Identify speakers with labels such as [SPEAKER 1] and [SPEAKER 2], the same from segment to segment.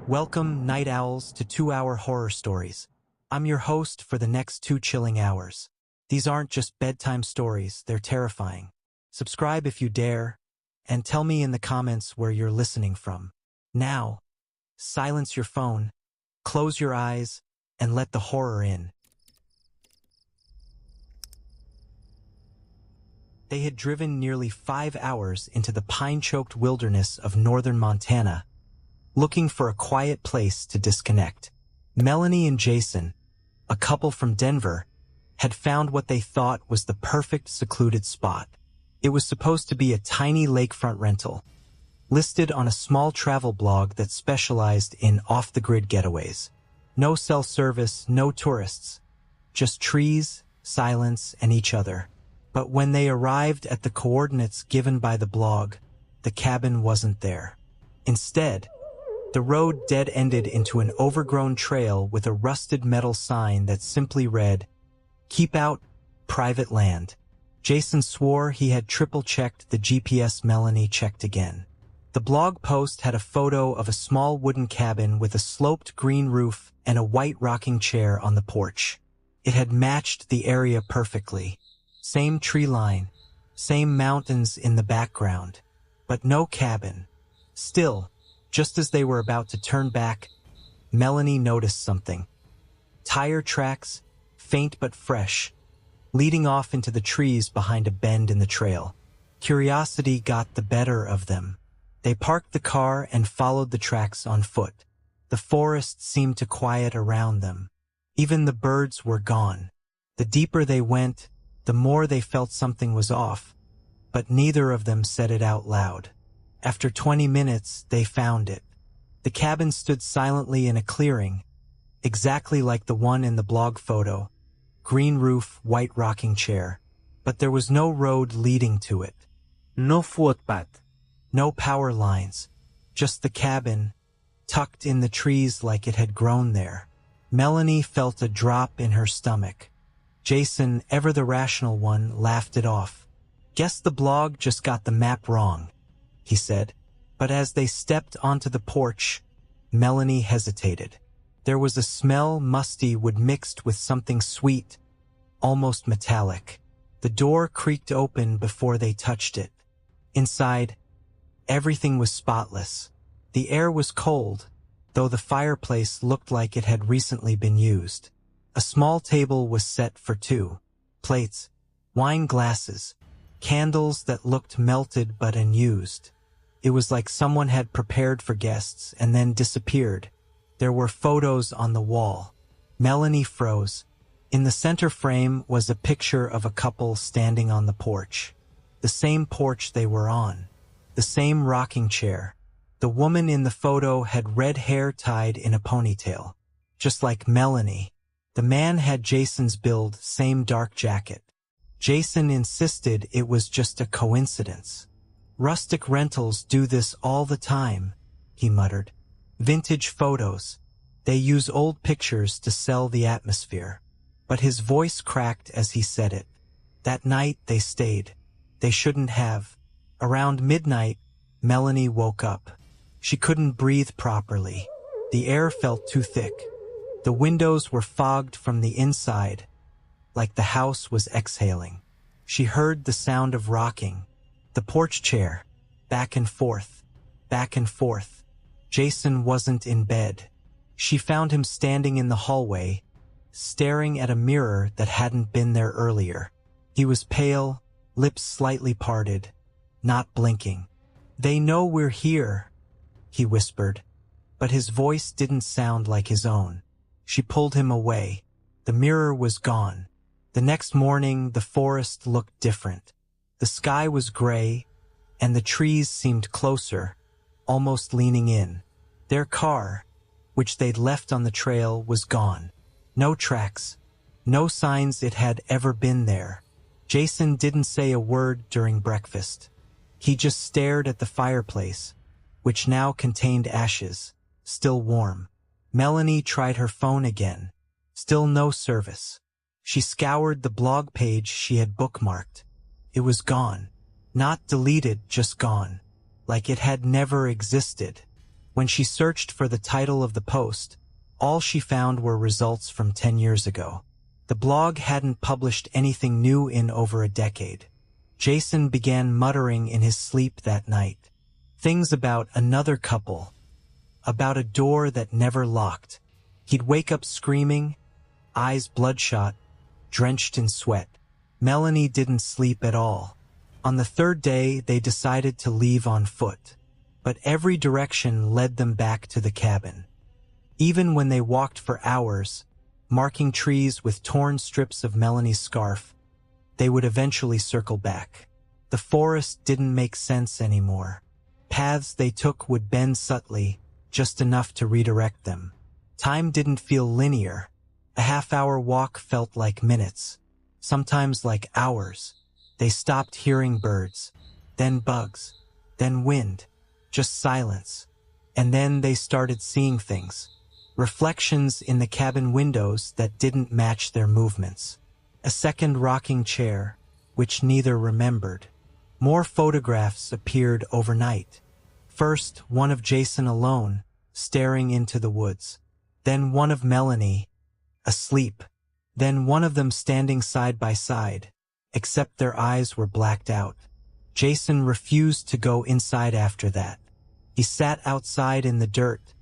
[SPEAKER 1] Welcome, night owls, to 2-Hour Horror Stories. I'm your host for the next 2 chilling hours. These aren't just bedtime stories, they're terrifying. Subscribe if you dare, and tell me in the comments where you're listening from. Now, silence your phone, close your eyes, and let the horror in. They had driven nearly 5 hours into the pine-choked wilderness of northern Montana, looking for a quiet place to disconnect. Melanie and Jason, a couple from Denver, had found what they thought was the perfect secluded spot. It was supposed to be a tiny lakefront rental, listed on a small travel blog that specialized in off-the-grid getaways. No cell service, no tourists, just trees, silence, and each other. But when they arrived at the coordinates given by the blog, the cabin wasn't there. Instead, the road dead-ended into an overgrown trail with a rusted metal sign that simply read, "Keep out, private land." Jason swore he had triple-checked the GPS. Melanie checked again. The blog post had a photo of a small wooden cabin with a sloped green roof and a white rocking chair on the porch. It had matched the area perfectly. Same tree line, same mountains in the background, but no cabin. Still, just as they were about to turn back, Melanie noticed something. Tire tracks, faint but fresh, leading off into the trees behind a bend in the trail. Curiosity got the better of them. They parked the car and followed the tracks on foot. The forest seemed to quiet around them. Even the birds were gone. The deeper they went, the more they felt something was off, but neither of them said it out loud. After 20 minutes, they found it. The cabin stood silently in a clearing, exactly like the one in the blog photo. Green roof, white rocking chair. But there was no road leading to it.
[SPEAKER 2] No footpath.
[SPEAKER 1] No power lines. Just the cabin, tucked in the trees like it had grown there. Melanie felt a drop in her stomach. Jason, ever the rational one, laughed it off. "Guess the blog just got the map wrong," he said. But as they stepped onto the porch, Melanie hesitated. There was a smell musty wood mixed with something sweet, almost metallic. The door creaked open before they touched it. Inside, everything was spotless. The air was cold, though the fireplace looked like it had recently been used. A small table was set for 2. Plates, wine glasses, candles that looked melted but unused. It was like someone had prepared for guests and then disappeared. There were photos on the wall. Melanie froze. In the center frame was a picture of a couple standing on the porch. The same porch they were on. The same rocking chair. The woman in the photo had red hair tied in a ponytail, just like Melanie. The man had Jason's build, same dark jacket. Jason insisted it was just a coincidence. "Rustic rentals do this all the time," he muttered. "Vintage photos. They use old pictures to sell the atmosphere." But his voice cracked as he said it. That night they stayed. They shouldn't have. Around midnight, Melanie woke up. She couldn't breathe properly. The air felt too thick. The windows were fogged from the inside, like the house was exhaling. She heard the sound of rocking. The porch chair, back and forth, back and forth. Jason wasn't in bed. She found him standing in the hallway, staring at a mirror that hadn't been there earlier. He was pale, lips slightly parted, not blinking. "They know we're here," he whispered, but his voice didn't sound like his own. She pulled him away. The mirror was gone. The next morning, the forest looked different. The sky was gray, and the trees seemed closer, almost leaning in. Their car, which they'd left on the trail, was gone. No tracks, no signs it had ever been there. Jason didn't say a word during breakfast. He just stared at the fireplace, which now contained ashes, still warm. Melanie tried her phone again. Still no service. She scoured the blog page she had bookmarked. It was gone. Not deleted, just gone. Like it had never existed. When she searched for the title of the post, all she found were results from 10 years ago. The blog hadn't published anything new in over a decade. Jason began muttering in his sleep that night. Things about another couple, about a door that never locked. He'd wake up screaming, eyes bloodshot, drenched in sweat. Melanie didn't sleep at all. On the third day, they decided to leave on foot, but every direction led them back to the cabin. Even when they walked for hours, marking trees with torn strips of Melanie's scarf, they would eventually circle back. The forest didn't make sense anymore. Paths they took would bend subtly, just enough to redirect them. Time didn't feel linear. A half-hour walk felt like minutes, sometimes like hours. They stopped hearing birds, then bugs, then wind, just silence. And then they started seeing things. Reflections in the cabin windows that didn't match their movements. A second rocking chair, which neither remembered. More photographs appeared overnight. First, one of Jason alone, staring into the woods. Then one of Melanie, asleep. Then one of them standing side by side, except their eyes were blacked out. Jason refused to go inside after that. He sat outside in the dirt,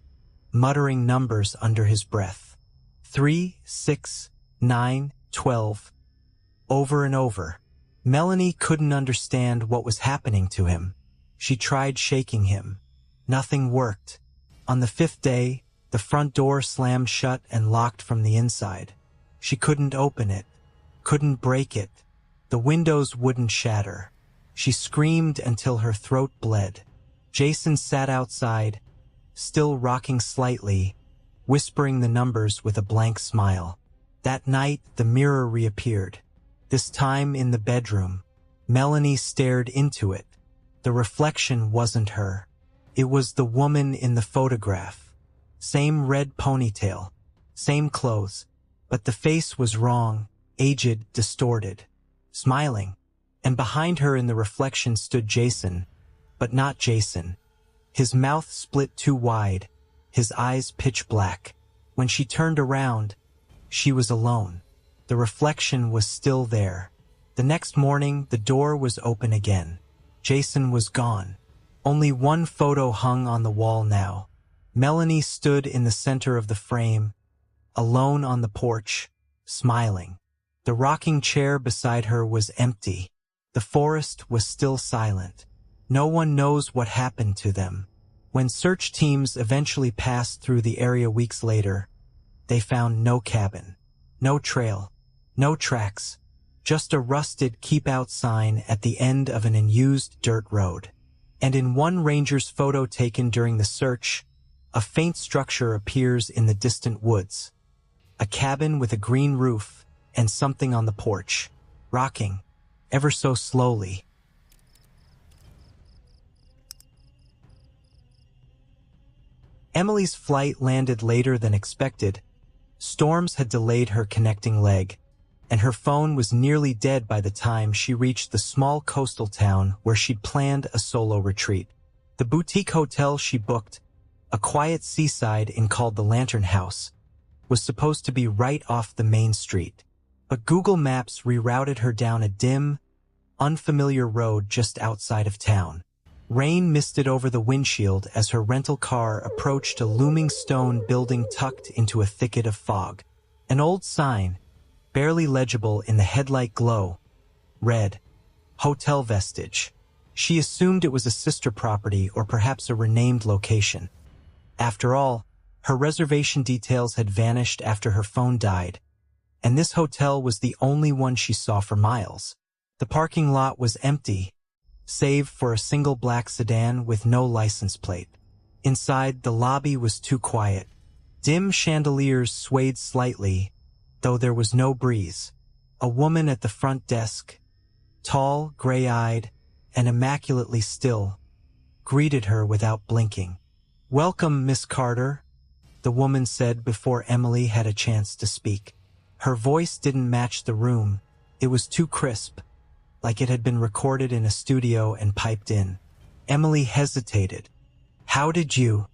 [SPEAKER 1] muttering numbers under his breath. 3, 6, 9, 12. Over and over. Melanie couldn't understand what was happening to him. She tried shaking him. Nothing worked. On the 5th day, the front door slammed shut and locked from the inside. She couldn't open it, couldn't break it. The windows wouldn't shatter. She screamed until her throat bled. Jason sat outside, still rocking slightly, whispering the numbers with a blank smile. That night, the mirror reappeared. This time in the bedroom. Melanie stared into it. The reflection wasn't her. It was the woman in the photograph. Same red ponytail, same clothes, but the face was wrong, aged, distorted, smiling. And behind her in the reflection stood Jason, but not Jason. His mouth split too wide, his eyes pitch black. When she turned around, she was alone. The reflection was still there. The next morning, the door was open again. Jason was gone. Only one photo hung on the wall now. Melanie stood in the center of the frame, alone on the porch, smiling. The rocking chair beside her was empty. The forest was still silent. No one knows what happened to them. When search teams eventually passed through the area weeks later, they found no cabin, no trail, no tracks, just a rusted keep-out sign at the end of an unused dirt road. And in one ranger's photo taken during the search, a faint structure appears in the distant woods. A cabin with a green roof and something on the porch, rocking, ever so slowly. Emily's flight landed later than expected. Storms had delayed her connecting leg, and her phone was nearly dead by the time she reached the small coastal town where she'd planned a solo retreat. The boutique hotel she booked, a quiet seaside inn called the Lantern House, was supposed to be right off the main street. But Google Maps rerouted her down a dim, unfamiliar road just outside of town. Rain misted over the windshield as her rental car approached a looming stone building tucked into a thicket of fog. An old sign, barely legible in the headlight glow, read, "Hotel Vestige." She assumed it was a sister property or perhaps a renamed location. After all, her reservation details had vanished after her phone died, and this hotel was the only one she saw for miles. The parking lot was empty, save for a single black sedan with no license plate. Inside, the lobby was too quiet. Dim chandeliers swayed slightly, though there was no breeze. A woman at the front desk, tall, gray-eyed, and immaculately still, greeted her without blinking. "Welcome, Miss Carter," the woman said before Emily had a chance to speak. Her voice didn't match the room. It was too crisp, like it had been recorded in a studio and piped in. Emily hesitated. "How did you?"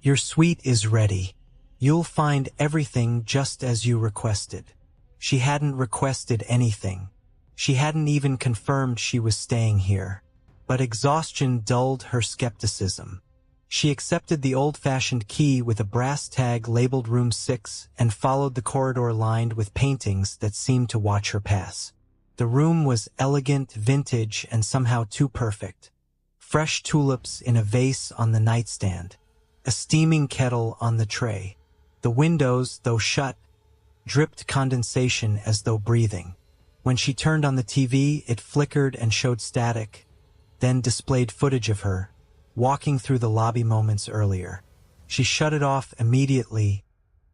[SPEAKER 1] Your suite is ready. You'll find everything just as you requested. She hadn't requested anything. She hadn't even confirmed she was staying here. But exhaustion dulled her skepticism. She accepted the old-fashioned key with a brass tag labeled Room 6 and followed the corridor lined with paintings that seemed to watch her pass. The room was elegant, vintage, and somehow too perfect. Fresh tulips in a vase on the nightstand. A steaming kettle on the tray. The windows, though shut, dripped condensation as though breathing. When she turned on the TV, it flickered and showed static, then displayed footage of her, walking through the lobby moments earlier. She shut it off immediately,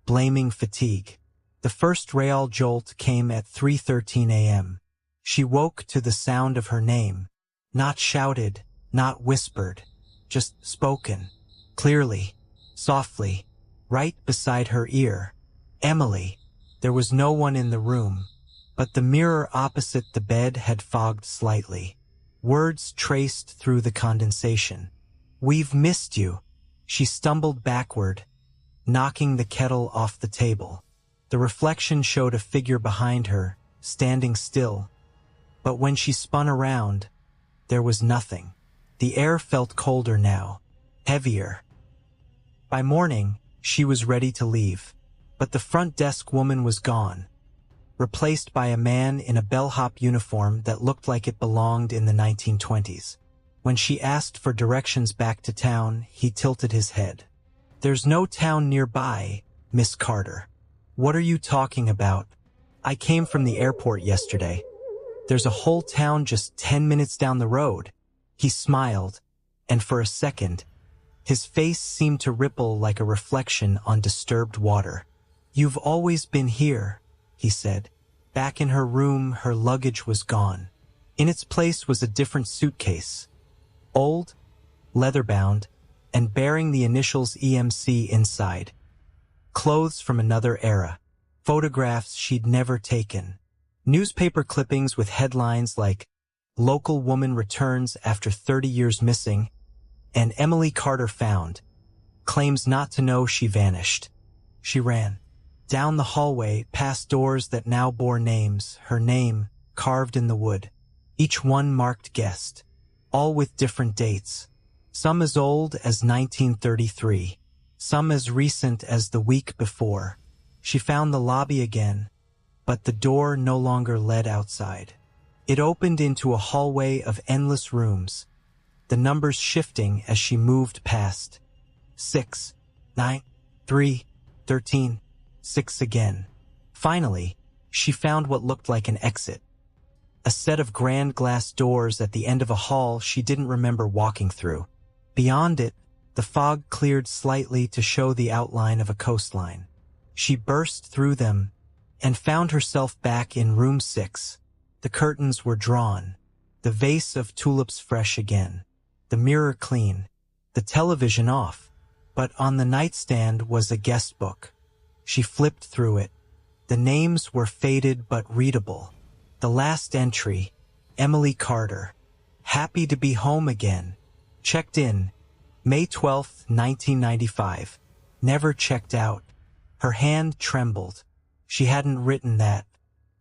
[SPEAKER 1] blaming fatigue. The first real jolt came at 3:13 a.m. She woke to the sound of her name, not shouted, not whispered, just spoken, clearly, softly, right beside her ear. Emily. There was no one in the room, but the mirror opposite the bed had fogged slightly. Words traced through the condensation. "We've missed you." She stumbled backward, knocking the kettle off the table. The reflection showed a figure behind her, standing still. But when she spun around, there was nothing. The air felt colder now, heavier. By morning, she was ready to leave, but the front desk woman was gone, replaced by a man in a bellhop uniform that looked like it belonged in the 1920s. When she asked for directions back to town, he tilted his head. "There's no town nearby, Miss Carter." "What are you talking about? I came from the airport yesterday. There's a whole town just 10 minutes down the road." He smiled, and for a second, his face seemed to ripple like a reflection on disturbed water. "You've always been here," he said. Back in her room, her luggage was gone. In its place was a different suitcase, old, leather-bound, and bearing the initials EMC inside. Clothes from another era, photographs she'd never taken, newspaper clippings with headlines like "Local Woman Returns After 30 Years Missing," and "Emily Carter Found, Claims Not to Know She Vanished." She ran down the hallway, past doors that now bore names, her name carved in the wood, each one marked guest, all with different dates, some as old as 1933, some as recent as the week before. She found the lobby again, but the door no longer led outside. It opened into a hallway of endless rooms, the numbers shifting as she moved past. 6, 9, 3, 13, 6 again. Finally, she found what looked like an exit. A set of grand glass doors at the end of a hall she didn't remember walking through. Beyond it, the fog cleared slightly to show the outline of a coastline. She burst through them and found herself back in room 6. The curtains were drawn, the vase of tulips fresh again, the mirror clean, the television off, but on the nightstand was a guest book. She flipped through it. The names were faded but readable. The last entry, Emily Carter, happy to be home again. Checked in, May 12, 1995. Never checked out. Her hand trembled. She hadn't written that.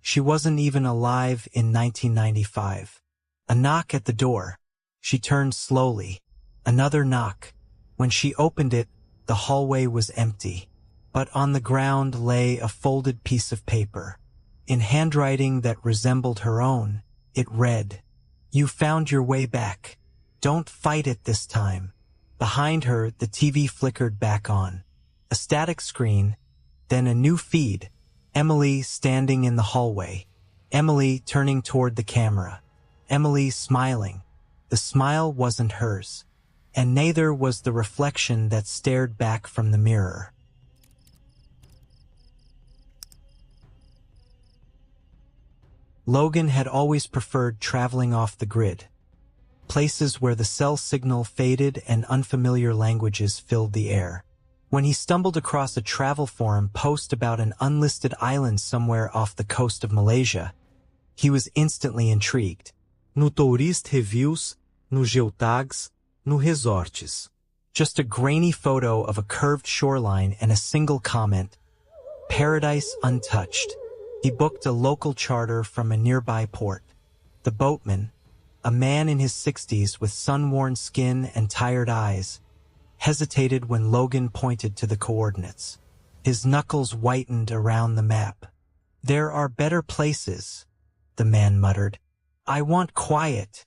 [SPEAKER 1] She wasn't even alive in 1995. A knock at the door. She turned slowly. Another knock. When she opened it, the hallway was empty. But on the ground lay a folded piece of paper. In handwriting that resembled her own, it read, "You found your way back. Don't fight it this time." Behind her, the TV flickered back on. A static screen, then a new feed. Emily standing in the hallway. Emily turning toward the camera. Emily smiling. The smile wasn't hers, and neither was the reflection that stared back from the mirror. Logan had always preferred traveling off the grid, places where the cell signal faded and unfamiliar languages filled the air. When he stumbled across a travel forum post about an unlisted island somewhere off the coast of Malaysia, he was instantly intrigued.
[SPEAKER 2] No tourist reviews, no geotags, no resorts.
[SPEAKER 1] Just a grainy photo of a curved shoreline and a single comment, "Paradise untouched." He booked a local charter from a nearby port. The boatman, a man in his 60s with sun-worn skin and tired eyes, hesitated when Logan pointed to the coordinates. His knuckles whitened around the map. "There are better places," the man muttered. "I want quiet,"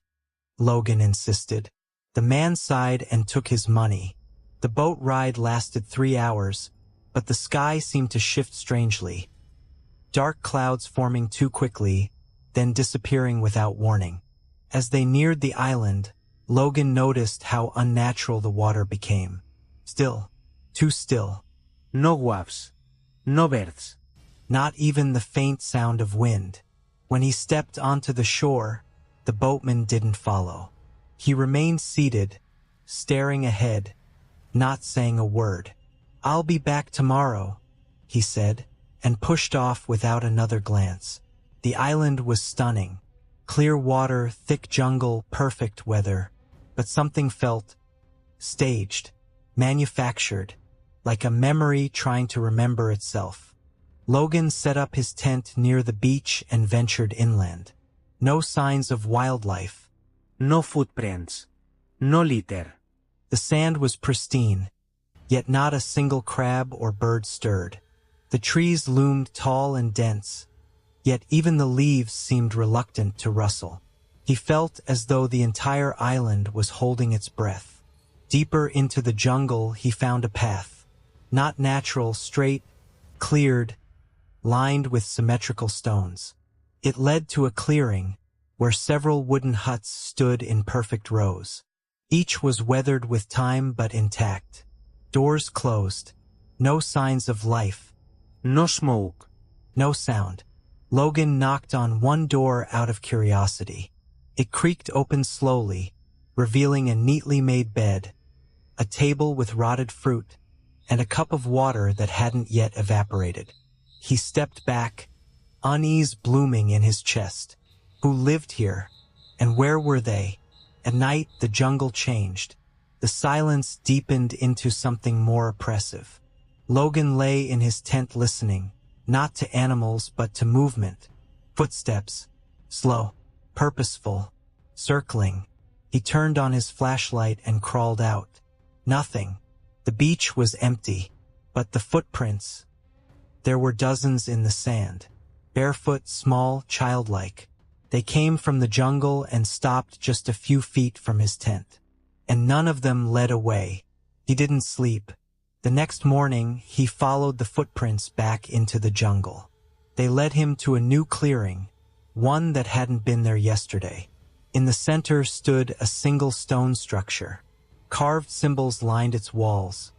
[SPEAKER 1] Logan insisted. The man sighed and took his money. The boat ride lasted 3 hours, but the sky seemed to shift strangely. Dark clouds forming too quickly, then disappearing without warning. As they neared the island, Logan noticed how unnatural the water became. Still, too still.
[SPEAKER 2] No waves. No birds.
[SPEAKER 1] Not even the faint sound of wind. When he stepped onto the shore, the boatman didn't follow. He remained seated, staring ahead, not saying a word. "I'll be back tomorrow," he said, and pushed off without another glance. The island was stunning. Clear water, thick jungle, perfect weather. But something felt staged, manufactured, like a memory trying to remember itself. Logan set up his tent near the beach and ventured inland. No signs of wildlife.
[SPEAKER 2] No footprints. No litter.
[SPEAKER 1] The sand was pristine, yet not a single crab or bird stirred. The trees loomed tall and dense, yet even the leaves seemed reluctant to rustle. He felt as though the entire island was holding its breath. Deeper into the jungle, he found a path. Not natural, straight, cleared, lined with symmetrical stones. It led to a clearing where several wooden huts stood in perfect rows. Each was weathered with time but intact. Doors closed. No signs of life.
[SPEAKER 2] No smoke.
[SPEAKER 1] No sound. Logan knocked on one door out of curiosity. It creaked open slowly, revealing a neatly made bed, a table with rotted fruit, and a cup of water that hadn't yet evaporated. He stepped back, unease blooming in his chest. Who lived here? And where were they? At night, the jungle changed. The silence deepened into something more oppressive. Logan lay in his tent listening, not to animals but to movement. Footsteps, slow, purposeful, circling. He turned on his flashlight and crawled out. Nothing. The beach was empty, but the footprints. There were dozens in the sand. Barefoot, small, childlike. They came from the jungle and stopped just a few feet from his tent. And none of them led away. He didn't sleep. The next morning, he followed the footprints back into the jungle. They led him to a new clearing, one that hadn't been there yesterday. In the center stood a single stone structure. Carved symbols lined its walls.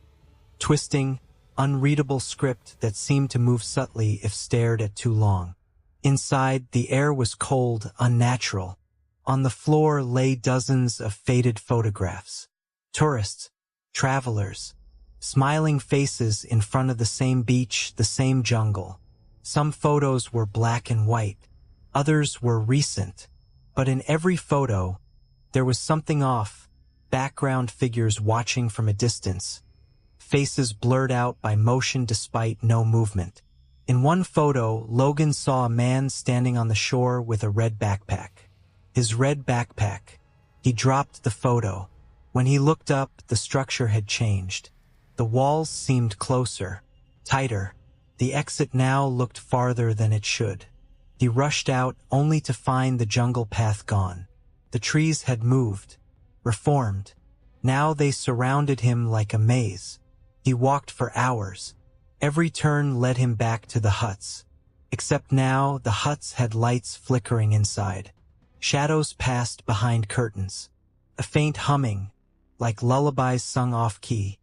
[SPEAKER 1] Twisting, unreadable script that seemed to move subtly if stared at too long. Inside, the air was cold, unnatural. On the floor lay dozens of faded photographs. Tourists, travelers, smiling faces in front of the same beach, the same jungle. Some photos were black and white. Others were recent. But in every photo, there was something off. Background figures watching from a distance. Faces blurred out by motion despite no movement. In one photo, Logan saw a man standing on the shore with a red backpack. His red backpack. He dropped the photo. When he looked up, the structure had changed. The walls seemed closer, tighter. The exit now looked farther than it should. He rushed out only to find the jungle path gone. The trees had moved, reformed. Now they surrounded him like a maze. He walked for hours. Every turn led him back to the huts. Except now, the huts had lights flickering inside. Shadows passed behind curtains. A faint humming, like lullabies sung off-key,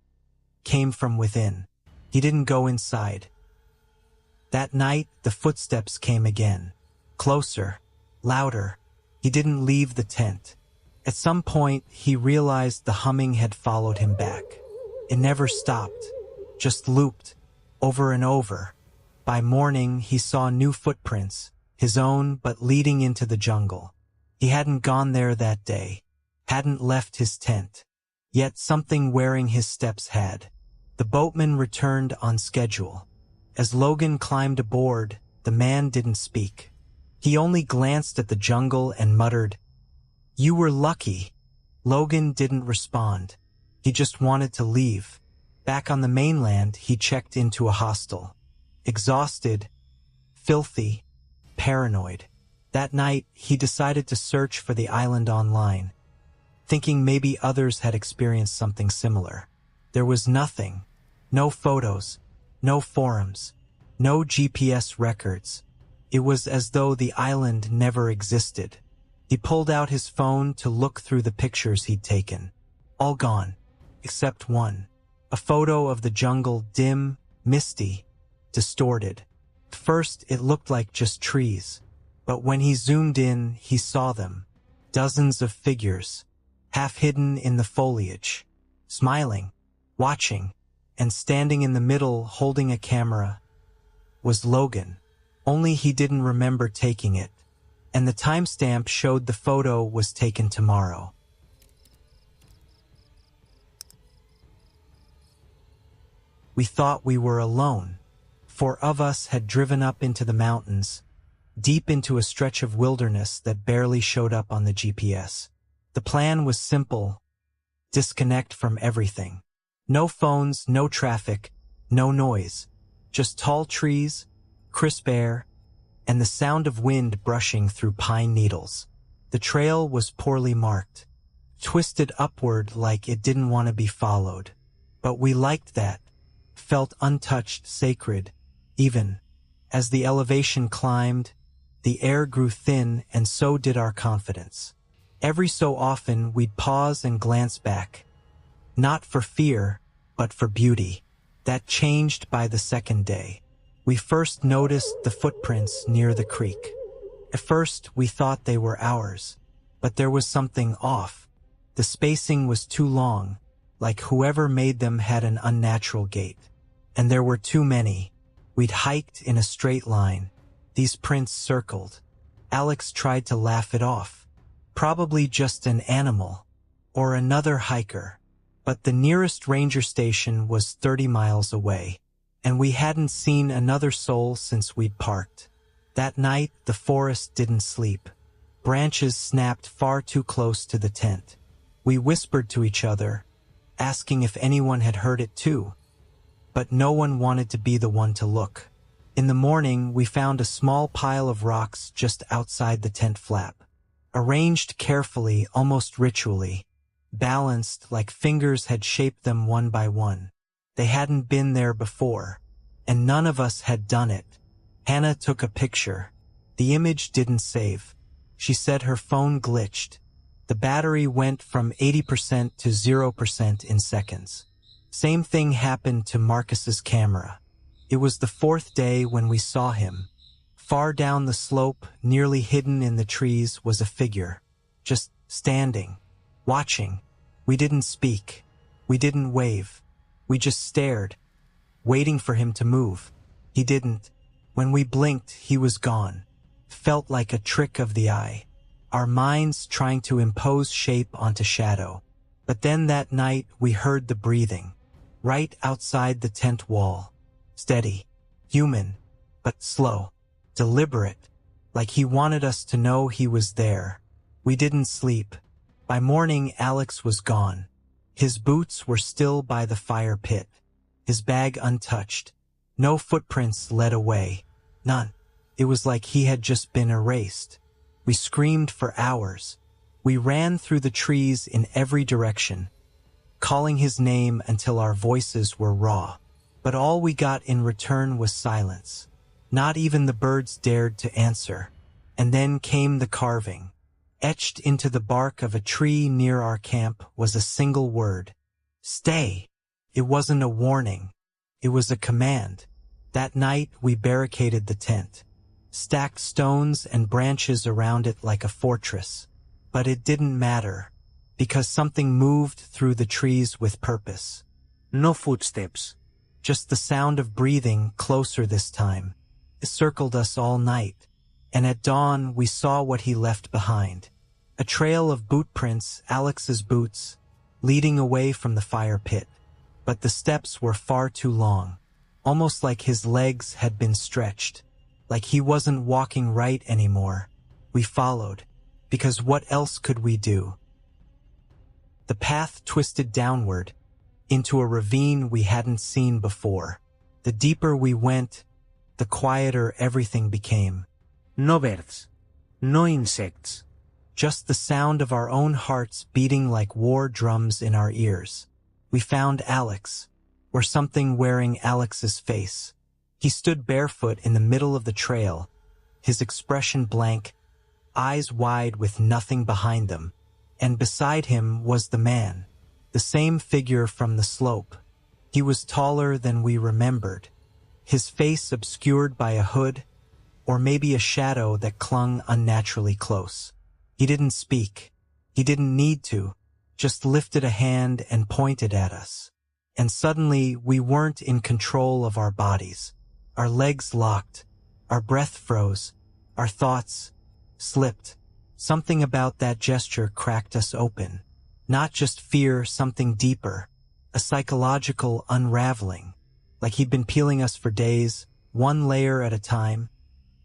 [SPEAKER 1] came from within. He didn't go inside. That night, the footsteps came again. Closer, louder. He didn't leave the tent. At some point, he realized the humming had followed him back. It never stopped, just looped, over and over. By morning, he saw new footprints, his own but leading into the jungle. He hadn't gone there that day, hadn't left his tent. Yet something wearing his steps had. The boatman returned on schedule. As Logan climbed aboard, the man didn't speak. He only glanced at the jungle and muttered, "You were lucky." Logan didn't respond. He just wanted to leave. Back on the mainland, he checked into a hostel. Exhausted, filthy, paranoid. That night, he decided to search for the island online, thinking maybe others had experienced something similar. There was nothing. No photos, no forums, no GPS records. It was as though the island never existed. He pulled out his phone to look through the pictures he'd taken. All gone, except one. A photo of the jungle, dim, misty, distorted. At first, it looked like just trees. But when he zoomed in, he saw them. Dozens of figures, half hidden in the foliage, smiling, watching, and standing in the middle holding a camera was Logan. Only he didn't remember taking it, and the timestamp showed the photo was taken tomorrow. We thought we were alone. 4 of us had driven up into the mountains, deep into a stretch of wilderness that barely showed up on the GPS. The plan was simple: disconnect from everything. No phones, no traffic, no noise. Just tall trees, crisp air, and the sound of wind brushing through pine needles. The trail was poorly marked, twisted upward like it didn't want to be followed. But we liked that, felt untouched, sacred. Even as the elevation climbed, the air grew thin, and so did our confidence. Every so often, we'd pause and glance back. Not for fear, but for beauty. That changed by the second day. We first noticed the footprints near the creek. At first, we thought they were ours, but there was something off. The spacing was too long, like whoever made them had an unnatural gait. And there were too many. We'd hiked in a straight line. These prints circled. Alex tried to laugh it off. Probably just an animal, or another hiker. But the nearest ranger station was 30 miles away, and we hadn't seen another soul since we'd parked. That night, the forest didn't sleep. Branches snapped far too close to the tent. We whispered to each other, asking if anyone had heard it too. But no one wanted to be the one to look. In the morning, we found a small pile of rocks just outside the tent flap. Arranged carefully, almost ritually. Balanced like fingers had shaped them one by one. They hadn't been there before, and none of us had done it. Hannah took a picture. The image didn't save. She said her phone glitched. The battery went from 80% to 0% in seconds. Same thing happened to Marcus's camera. It was the 4th day when we saw him. Far down the slope, nearly hidden in the trees, was a figure. Just standing. Watching. We didn't speak. We didn't wave. We just stared, waiting for him to move. He didn't. When we blinked, he was gone. Felt like a trick of the eye. Our minds trying to impose shape onto shadow. But then that night, we heard the breathing. Right outside the tent wall. Steady. Human. But slow. Deliberate. Like he wanted us to know he was there. We didn't sleep. By morning, Alex was gone. His boots were still by the fire pit. His bag untouched. No footprints led away. None. It was like he had just been erased. We screamed for hours. We ran through the trees in every direction, calling his name until our voices were raw. But all we got in return was silence. Not even the birds dared to answer. And then came the carving. Etched into the bark of a tree near our camp was a single word. Stay. It wasn't a warning. It was a command. That night, we barricaded the tent. Stacked stones and branches around it like a fortress. But it didn't matter, because something moved through the trees with purpose.
[SPEAKER 2] No footsteps.
[SPEAKER 1] Just the sound of breathing, closer this time. It circled us all night. And at dawn, we saw what he left behind. A trail of boot prints, Alex's boots, leading away from the fire pit. But the steps were far too long, almost like his legs had been stretched, like he wasn't walking right anymore. We followed, because what else could we do? The path twisted downward, into a ravine we hadn't seen before. The deeper we went, the quieter everything became.
[SPEAKER 2] No birds. No insects.
[SPEAKER 1] Just the sound of our own hearts beating like war drums in our ears. We found Alex, or something wearing Alex's face. He stood barefoot in the middle of the trail, his expression blank, eyes wide with nothing behind them. And beside him was the man, the same figure from the slope. He was taller than we remembered, his face obscured by a hood, or maybe a shadow that clung unnaturally close. He didn't speak. He didn't need to, just lifted a hand and pointed at us. And suddenly we weren't in control of our bodies. Our legs locked, our breath froze, our thoughts slipped. Something about that gesture cracked us open. Not just fear, something deeper, a psychological unraveling, like he'd been peeling us for days, one layer at a time,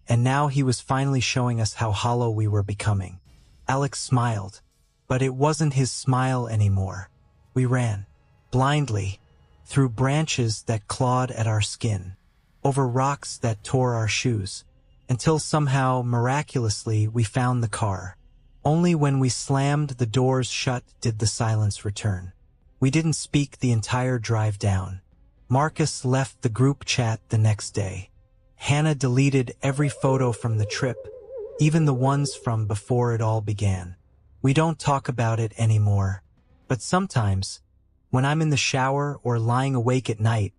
[SPEAKER 1] and now he was finally showing us how hollow we were becoming. Alex smiled, but it wasn't his smile anymore. We ran, blindly, through branches that clawed at our skin, over rocks that tore our shoes, until somehow, miraculously, we found the car. Only when we slammed the doors shut did the silence return. We didn't speak the entire drive down. Marcus left the group chat the next day. Hannah deleted every photo from the trip, even the ones from before it all began. We don't talk about it anymore. But sometimes, when I'm in the shower or lying awake at night,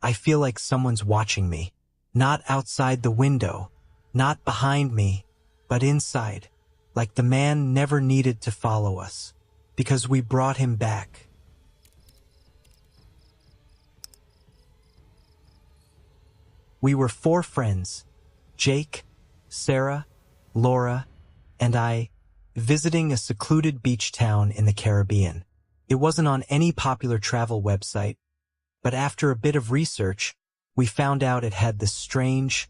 [SPEAKER 1] I feel like someone's watching me. Not outside the window, not behind me, but inside. Like the man never needed to follow us, because we brought him back. We were 4 friends, Jake, Sarah, Laura, and I, visiting a secluded beach town in the Caribbean. It wasn't on any popular travel website, but after a bit of research, we found out it had this strange,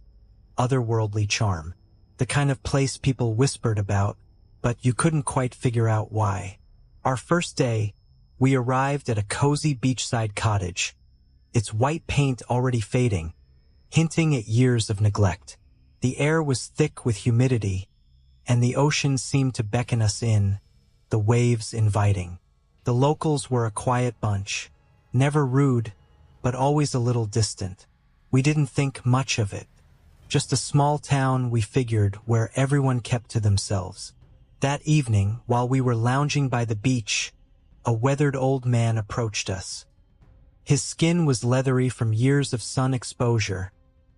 [SPEAKER 1] otherworldly charm, the kind of place people whispered about, but you couldn't quite figure out why. Our first day, we arrived at a cozy beachside cottage, its white paint already fading, hinting at years of neglect. The air was thick with humidity, and the ocean seemed to beckon us in, the waves inviting. The locals were a quiet bunch, never rude, but always a little distant. We didn't think much of it. Just a small town, we figured, where everyone kept to themselves. That evening, while we were lounging by the beach, a weathered old man approached us. His skin was leathery from years of sun exposure,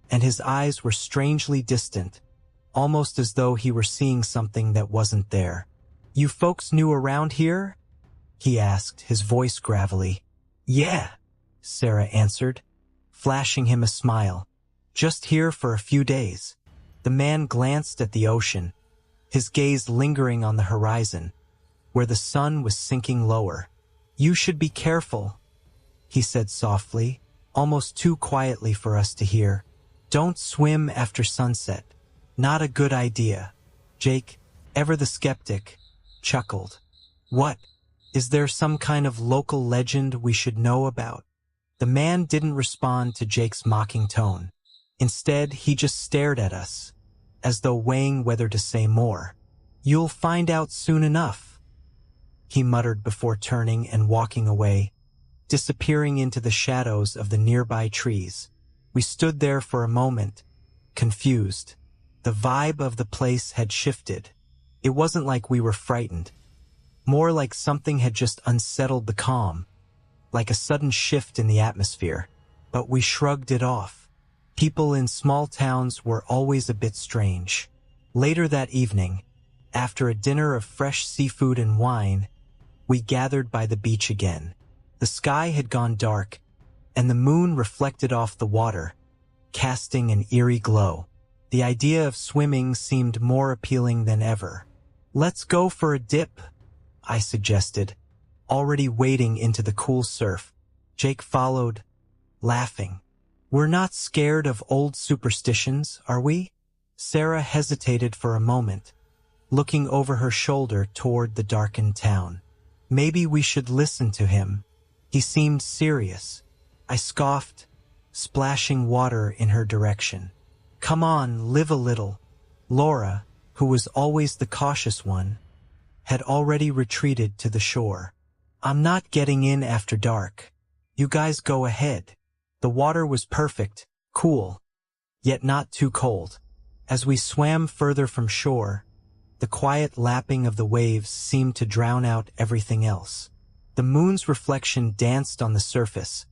[SPEAKER 1] and his eyes were strangely distant, almost as though he were seeing something that wasn't there. "You folks new around here?" he asked, his voice gravelly. "Yeah," Sarah answered, flashing him a smile. "Just here for a few days." The man glanced at the ocean, his gaze lingering on the horizon, where the sun was sinking lower. "You should be careful," he said softly, almost too quietly for us to hear. "Don't swim after sunset. Not a good idea." Jake, ever the skeptic, chuckled. "What? Is there some kind of local legend we should know about?" The man didn't respond to Jake's mocking tone. Instead, he just stared at us, as though weighing whether to say more. "You'll find out soon enough," he muttered before turning and walking away, disappearing into the shadows of the nearby trees. We stood there for a moment, confused. The vibe of the place had shifted. It wasn't like we were frightened. More like something had just unsettled the calm, like a sudden shift in the atmosphere. But we shrugged it off. People in small towns were always a bit strange. Later that evening, after a dinner of fresh seafood and wine, we gathered by the beach again. The sky had gone dark, and the moon reflected off the water, casting an eerie glow. The idea of swimming seemed more appealing than ever. "Let's go for a dip," I suggested, already wading into the cool surf. Jake followed, laughing. We're not scared of old superstitions, are we? Sarah hesitated for a moment, looking over her shoulder toward the darkened town. Maybe we should listen to him. He seemed serious. I scoffed, splashing water in her direction. Come on, live a little. Laura, who was always the cautious one, had already retreated to the shore. I'm not getting in after dark. You guys go ahead. The water was perfect, cool, yet not too cold. As we swam further from shore, the quiet lapping of the waves seemed to drown out everything else. The moon's reflection danced on the surface,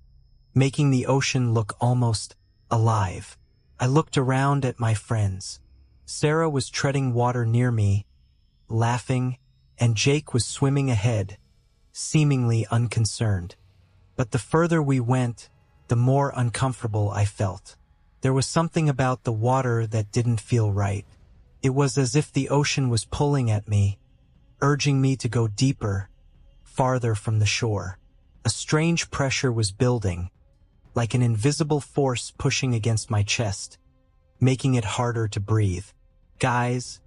[SPEAKER 1] making the ocean look almost alive. I looked around at my friends. Sarah was treading water near me, laughing, and Jake was swimming ahead, seemingly unconcerned. But the further we went, the more uncomfortable I felt. There was something about the water that didn't feel right. It was as if the ocean was pulling at me, urging me to go deeper, farther from the shore. A strange pressure was building, like an invisible force pushing against my chest, making it harder to breathe. Guys,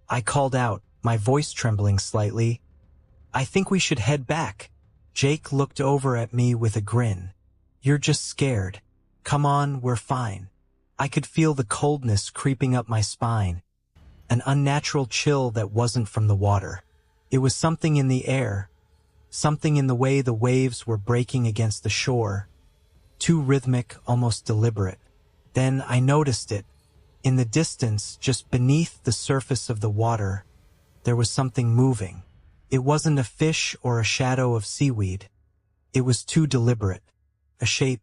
[SPEAKER 1] I called out, my voice trembling slightly. I think we should head back. Jake looked over at me with a grin. You're just scared. Come on, we're fine. I could feel the coldness creeping up my spine, an unnatural chill that wasn't from the water. It was something in the air, something in the way the waves were breaking against the shore, too rhythmic, almost deliberate. Then I noticed it. In the distance, just beneath the surface of the water, there was something moving. It wasn't a fish or a shadow of seaweed. It was too deliberate. A shape,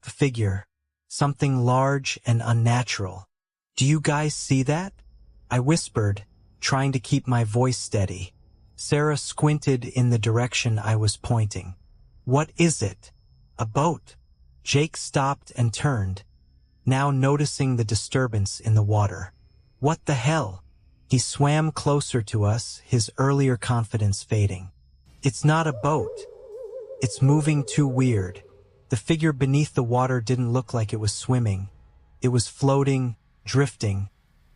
[SPEAKER 1] a figure, something large and unnatural. Do you guys see that? I whispered, trying to keep my voice steady. Sarah squinted in the direction I was pointing. What is it? A boat. Jake stopped and turned, now noticing the disturbance in the water. What the hell? He swam closer to us, his earlier confidence fading. It's not a boat. It's moving too weird. The figure beneath the water didn't look like it was swimming. It was floating, drifting,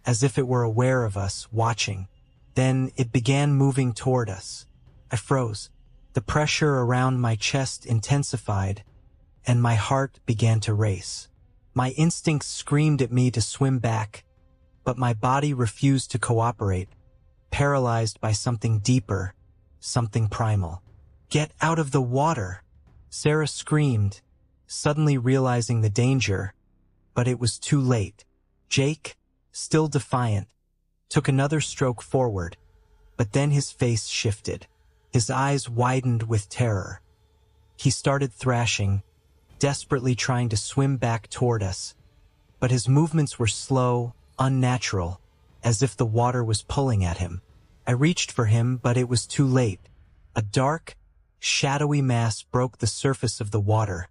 [SPEAKER 1] as if it were aware of us, watching. Then it began moving toward us. I froze. The pressure around my chest intensified, and my heart began to race. My instincts screamed at me to swim back, but my body refused to cooperate, paralyzed by something deeper, something primal. Get out of the water! Sarah screamed, suddenly realizing the danger, but it was too late. Jake, still defiant, took another stroke forward, but then his face shifted. His eyes widened with terror. He started thrashing, desperately trying to swim back toward us, but his movements were slow, unnatural, as if the water was pulling at him. I reached for him, but it was too late. A dark, shadowy mass broke the surface of the water,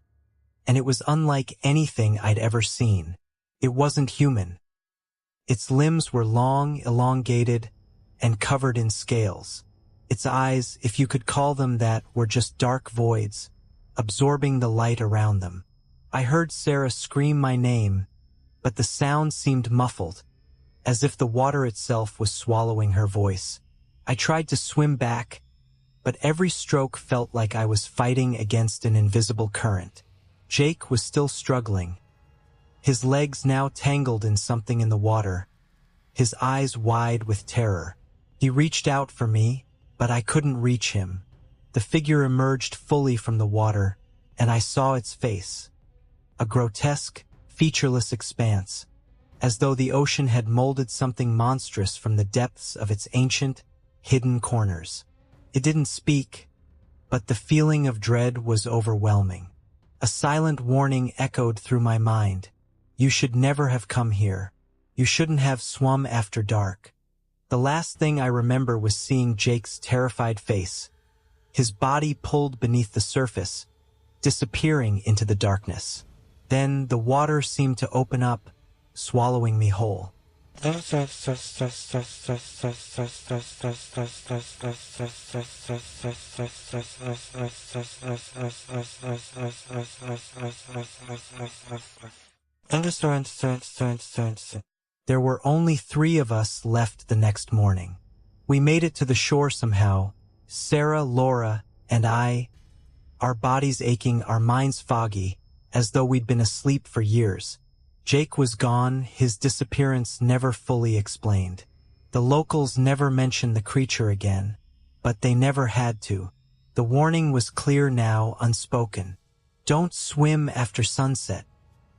[SPEAKER 1] and it was unlike anything I'd ever seen. It wasn't human. Its limbs were long, elongated, and covered in scales. Its eyes, if you could call them that, were just dark voids, absorbing the light around them. I heard Sarah scream my name, but the sound seemed muffled, as if the water itself was swallowing her voice. I tried to swim back, but every stroke felt like I was fighting against an invisible current. Jake was still struggling, his legs now tangled in something in the water, his eyes wide with terror. He reached out for me, but I couldn't reach him. The figure emerged fully from the water, and I saw its face. A grotesque, featureless expanse, as though the ocean had molded something monstrous from the depths of its ancient, hidden corners. It didn't speak, but the feeling of dread was overwhelming. A silent warning echoed through my mind. You should never have come here. You shouldn't have swum after dark. The last thing I remember was seeing Jake's terrified face, his body pulled beneath the surface, disappearing into the darkness. Then the water seemed to open up, swallowing me whole. There were only 3 of us left the next morning. We made it to the shore somehow, Sarah, Laura, and I, our bodies aching, our minds foggy, as though we'd been asleep for years. Jake was gone, his disappearance never fully explained. The locals never mentioned the creature again, but they never had to. The warning was clear now, unspoken. Don't swim after sunset.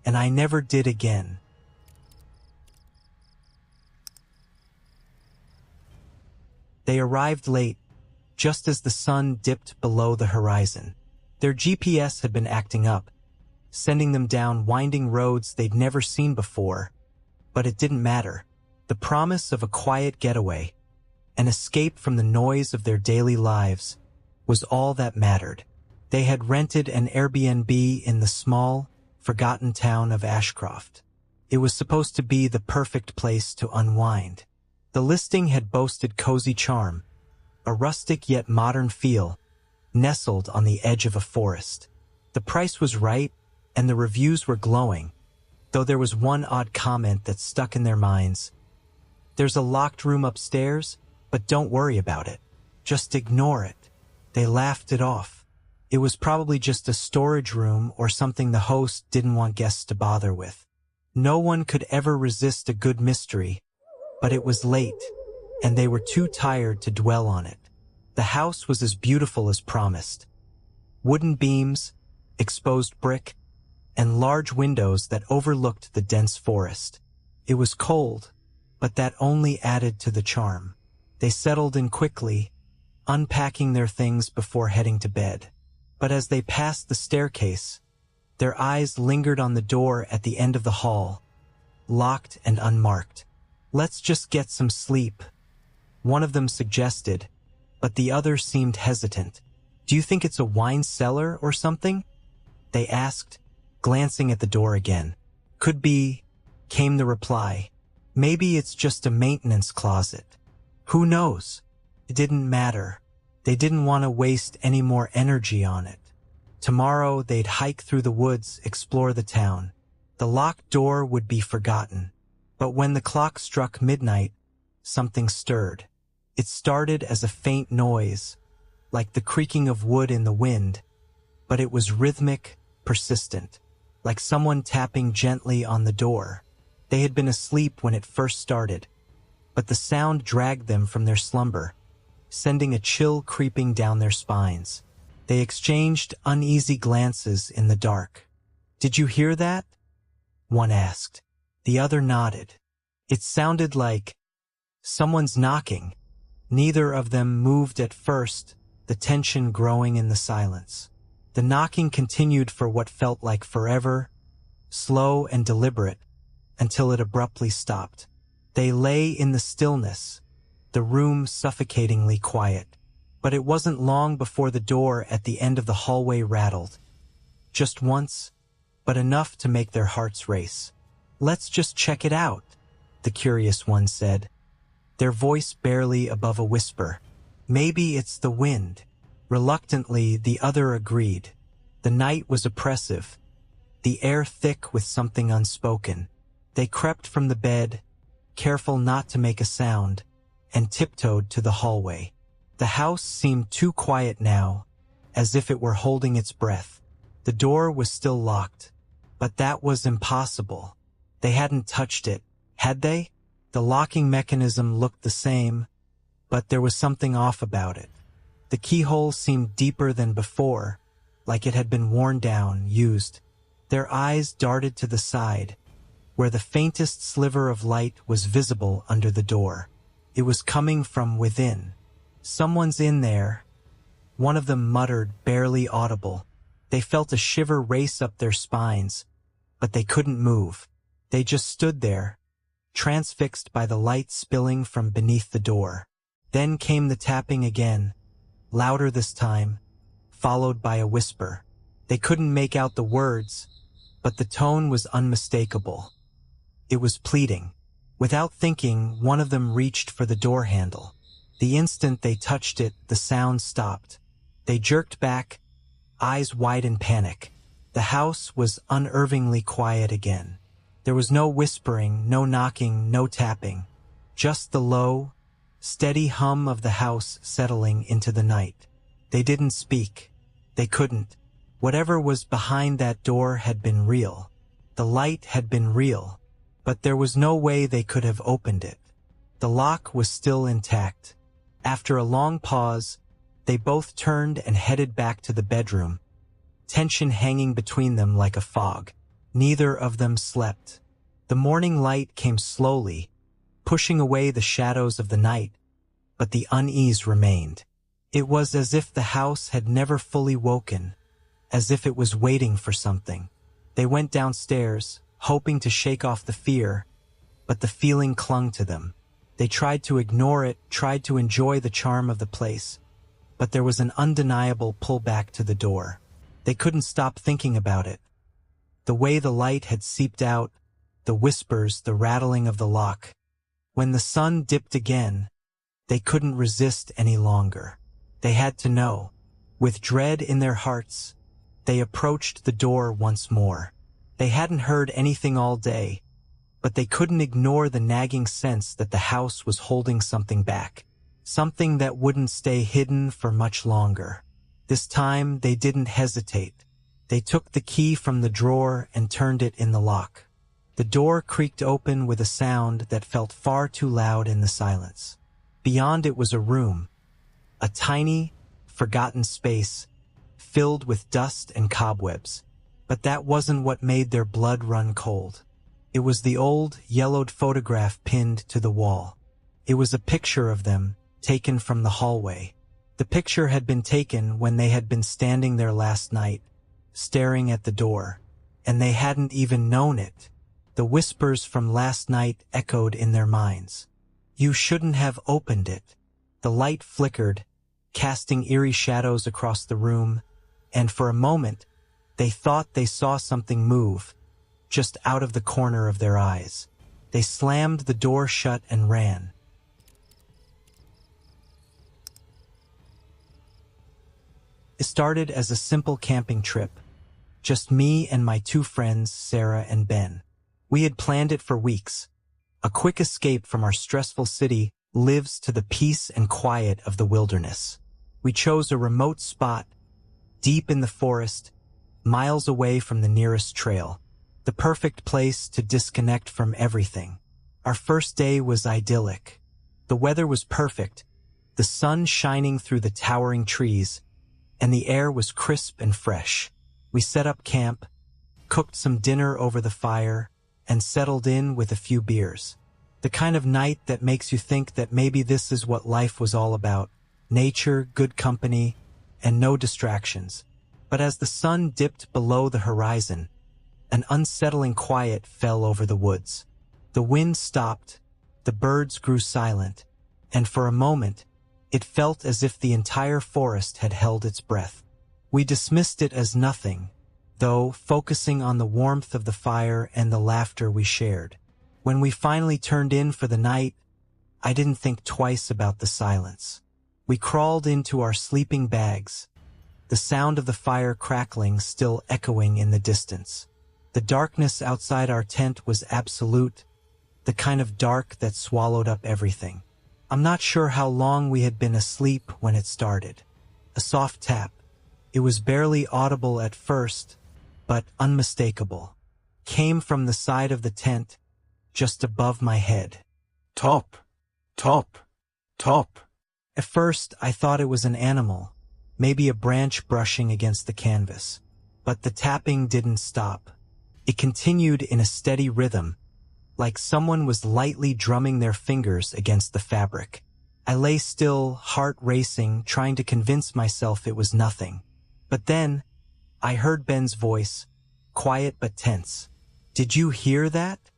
[SPEAKER 1] And I never did again. They arrived late, just as the sun dipped below the horizon. Their GPS had been acting up, sending them down winding roads they'd never seen before. But it didn't matter. The promise of a quiet getaway, an escape from the noise of their daily lives, was all that mattered. They had rented an Airbnb in the small, forgotten town of Ashcroft. It was supposed to be the perfect place to unwind. The listing had boasted cozy charm, a rustic yet modern feel, nestled on the edge of a forest. The price was right, and the reviews were glowing, though there was one odd comment that stuck in their minds. There's a locked room upstairs, but don't worry about it. Just ignore it. They laughed it off. It was probably just a storage room or something the host didn't want guests to bother with. No one could ever resist a good mystery, but it was late, and they were too tired to dwell on it. The house was as beautiful as promised. Wooden beams, exposed brick, and large windows that overlooked the dense forest. It was cold, but that only added to the charm. They settled in quickly, unpacking their things before heading to bed. But as they passed the staircase, their eyes lingered on the door at the end of the hall, locked and unmarked. Let's just get some sleep, one of them suggested, but the other seemed hesitant. Do you think it's a wine cellar or something? They asked, glancing at the door again. Could be, came the reply. Maybe it's just a maintenance closet. Who knows? It didn't matter. They didn't want to waste any more energy on it. Tomorrow they'd hike through the woods, explore the town. The locked door would be forgotten. But when the clock struck midnight, something stirred. It started as a faint noise, like the creaking of wood in the wind, but it was rhythmic, persistent, like someone tapping gently on the door. They had been asleep when it first started, but the sound dragged them from their slumber, sending a chill creeping down their spines. They exchanged uneasy glances in the dark. "Did you hear that?" one asked. The other nodded. It sounded like someone's knocking. Neither of them moved at first, the tension growing in the silence. The knocking continued for what felt like forever, slow and deliberate, until it abruptly stopped. They lay in the stillness, the room suffocatingly quiet. But it wasn't long before the door at the end of the hallway rattled. Just once, but enough to make their hearts race. "Let's just check it out," the curious one said, their voice barely above a whisper. "Maybe it's the wind." Reluctantly, the other agreed. The night was oppressive, the air thick with something unspoken. They crept from the bed, careful not to make a sound, and tiptoed to the hallway. The house seemed too quiet now, as if it were holding its breath. The door was still locked, but that was impossible. They hadn't touched it, had they? The locking mechanism looked the same, but there was something off about it. The keyhole seemed deeper than before, like it had been worn down, used. Their eyes darted to the side, where the faintest sliver of light was visible under the door. It was coming from within. "Someone's in there," one of them muttered, barely audible. They felt a shiver race up their spines, but they couldn't move. They just stood there, transfixed by the light spilling from beneath the door. Then came the tapping again, louder this time, followed by a whisper. They couldn't make out the words, but the tone was unmistakable. It was pleading. Without thinking, one of them reached for the door handle. The instant they touched it, the sound stopped. They jerked back, eyes wide in panic. The house was unnervingly quiet again. There was no whispering, no knocking, no tapping. Just the low, steady hum of the house settling into the night. They didn't speak. They couldn't. Whatever was behind that door had been real. The light had been real, but there was no way they could have opened it. The lock was still intact. After a long pause, they both turned and headed back to the bedroom, tension hanging between them like a fog. Neither of them slept. The morning light came slowly, pushing away the shadows of the night, but the unease remained. It was as if the house had never fully woken, as if it was waiting for something. They went downstairs, hoping to shake off the fear, but the feeling clung to them. They tried to ignore it, tried to enjoy the charm of the place, but there was an undeniable pull back to the door. They couldn't stop thinking about it. The way the light had seeped out, the whispers, the rattling of the lock. When the sun dipped again, they couldn't resist any longer. They had to know. With dread in their hearts, they approached the door once more. They hadn't heard anything all day, but they couldn't ignore the nagging sense that the house was holding something back, something that wouldn't stay hidden for much longer. This time, they didn't hesitate. They took the key from the drawer and turned it in the lock. The door creaked open with a sound that felt far too loud in the silence. Beyond it was a room, a tiny, forgotten space, filled with dust and cobwebs. But that wasn't what made their blood run cold. It was the old, yellowed photograph pinned to the wall. It was a picture of them, taken from the hallway. The picture had been taken when they had been standing there last night, staring at the door, and they hadn't even known it. The whispers from last night echoed in their minds. You shouldn't have opened it. The light flickered, casting eerie shadows across the room, and for a moment, they thought they saw something move, just out of the corner of their eyes. They slammed the door shut and ran. It started as a simple camping trip, just me and my two friends, Sarah and Ben. We had planned it for weeks. A quick escape from our stressful city lives to the peace and quiet of the wilderness. We chose a remote spot, deep in the forest, miles away from the nearest trail. The perfect place to disconnect from everything. Our first day was idyllic. The weather was perfect, the sun shining through the towering trees, and the air was crisp and fresh. We set up camp, cooked some dinner over the fire, and settled in with a few beers. The kind of night that makes you think that maybe this is what life was all about. Nature, good company, and no distractions. But as the sun dipped below the horizon, an unsettling quiet fell over the woods. The wind stopped, the birds grew silent, and for a moment, it felt as if the entire forest had held its breath. We dismissed it as nothing, though, focusing on the warmth of the fire and the laughter we shared. When we finally turned in for the night, I didn't think twice about the silence. We crawled into our sleeping bags, the sound of the fire crackling still echoing in the distance. The darkness outside our tent was absolute, the kind of dark that swallowed up everything. I'm not sure how long we had been asleep when it started. A soft tap. It was barely audible at first, but unmistakable. Came from the side of the tent, just above my head.
[SPEAKER 3] Top, top, top.
[SPEAKER 1] At first, I thought it was an animal, maybe a branch brushing against the canvas. But the tapping didn't stop. It continued in a steady rhythm, like someone was lightly drumming their fingers against the fabric. I lay still, heart racing, trying to convince myself it was nothing. But then, I heard Ben's voice, quiet but tense. "Did you hear that?"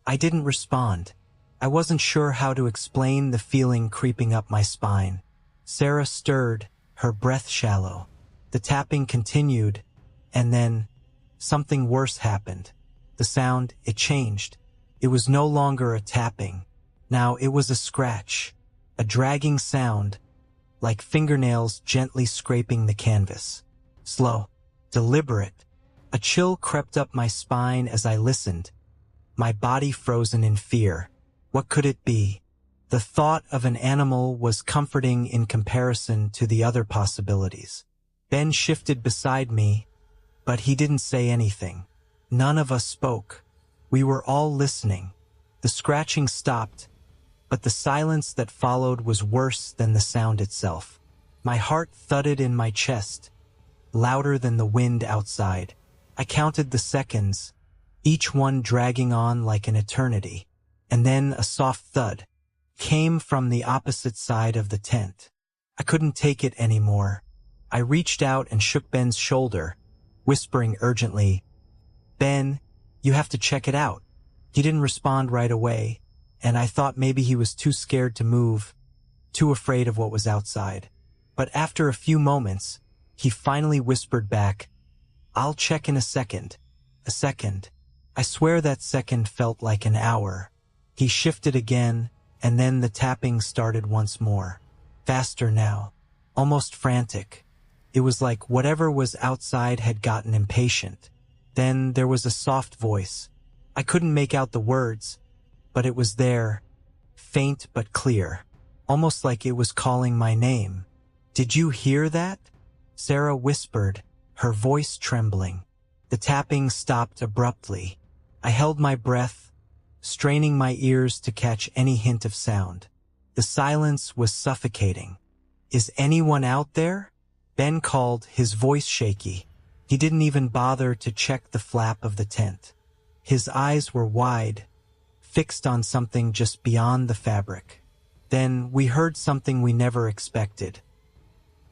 [SPEAKER 1] I didn't respond. I wasn't sure how to explain the feeling creeping up my spine. Sarah stirred, her breath shallow. The tapping continued, and then something worse happened. The sound, it changed. It was no longer a tapping. Now it was a scratch, a dragging sound, like fingernails gently scraping the canvas. Slow, deliberate. A chill crept up my spine as I listened, my body frozen in fear. What could it be? The thought of an animal was comforting in comparison to the other possibilities. Ben shifted beside me, but he didn't say anything. None of us spoke. We were all listening. The scratching stopped, but the silence that followed was worse than the sound itself. My heart thudded in my chest, louder than the wind outside. I counted the seconds, each one dragging on like an eternity. And then a soft thud came from the opposite side of the tent. I couldn't take it anymore. I reached out and shook Ben's shoulder, whispering urgently, "Ben, you have to check it out." He didn't respond right away, and I thought maybe he was too scared to move, too afraid of what was outside. But after a few moments, he finally whispered back, "I'll check in a second." A second. I swear that second felt like an hour. He shifted again, and then the tapping started once more. Faster now, almost frantic. It was like whatever was outside had gotten impatient. Then there was a soft voice. I couldn't make out the words, but it was there, faint but clear, almost like it was calling my name. "Did you hear that?" Sarah whispered, her voice trembling. The tapping stopped abruptly. I held my breath, straining my ears to catch any hint of sound. The silence was suffocating. "Is anyone out there?" Ben called, his voice shaky. He didn't even bother to check the flap of the tent. His eyes were wide, fixed on something just beyond the fabric. Then we heard something we never expected.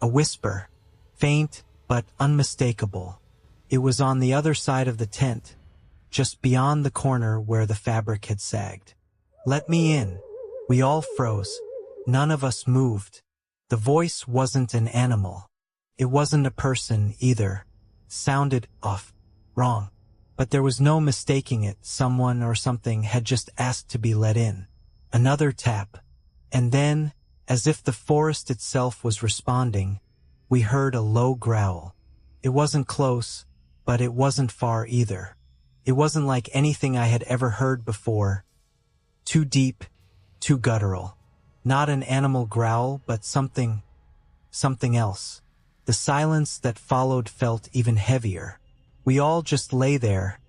[SPEAKER 1] A whisper, faint but unmistakable. It was on the other side of the tent, just beyond the corner where the fabric had sagged. "Let me in." We all froze. None of us moved. The voice wasn't an animal. It wasn't a person either. Sounded off, wrong. But there was no mistaking it. Someone or something had just asked to be let in. Another tap. And then, as if the forest itself was responding, we heard a low growl. It wasn't close, but it wasn't far either. It wasn't like anything I had ever heard before. Too deep, too guttural. Not an animal growl, but something else. The silence that followed felt even heavier. We all just lay there,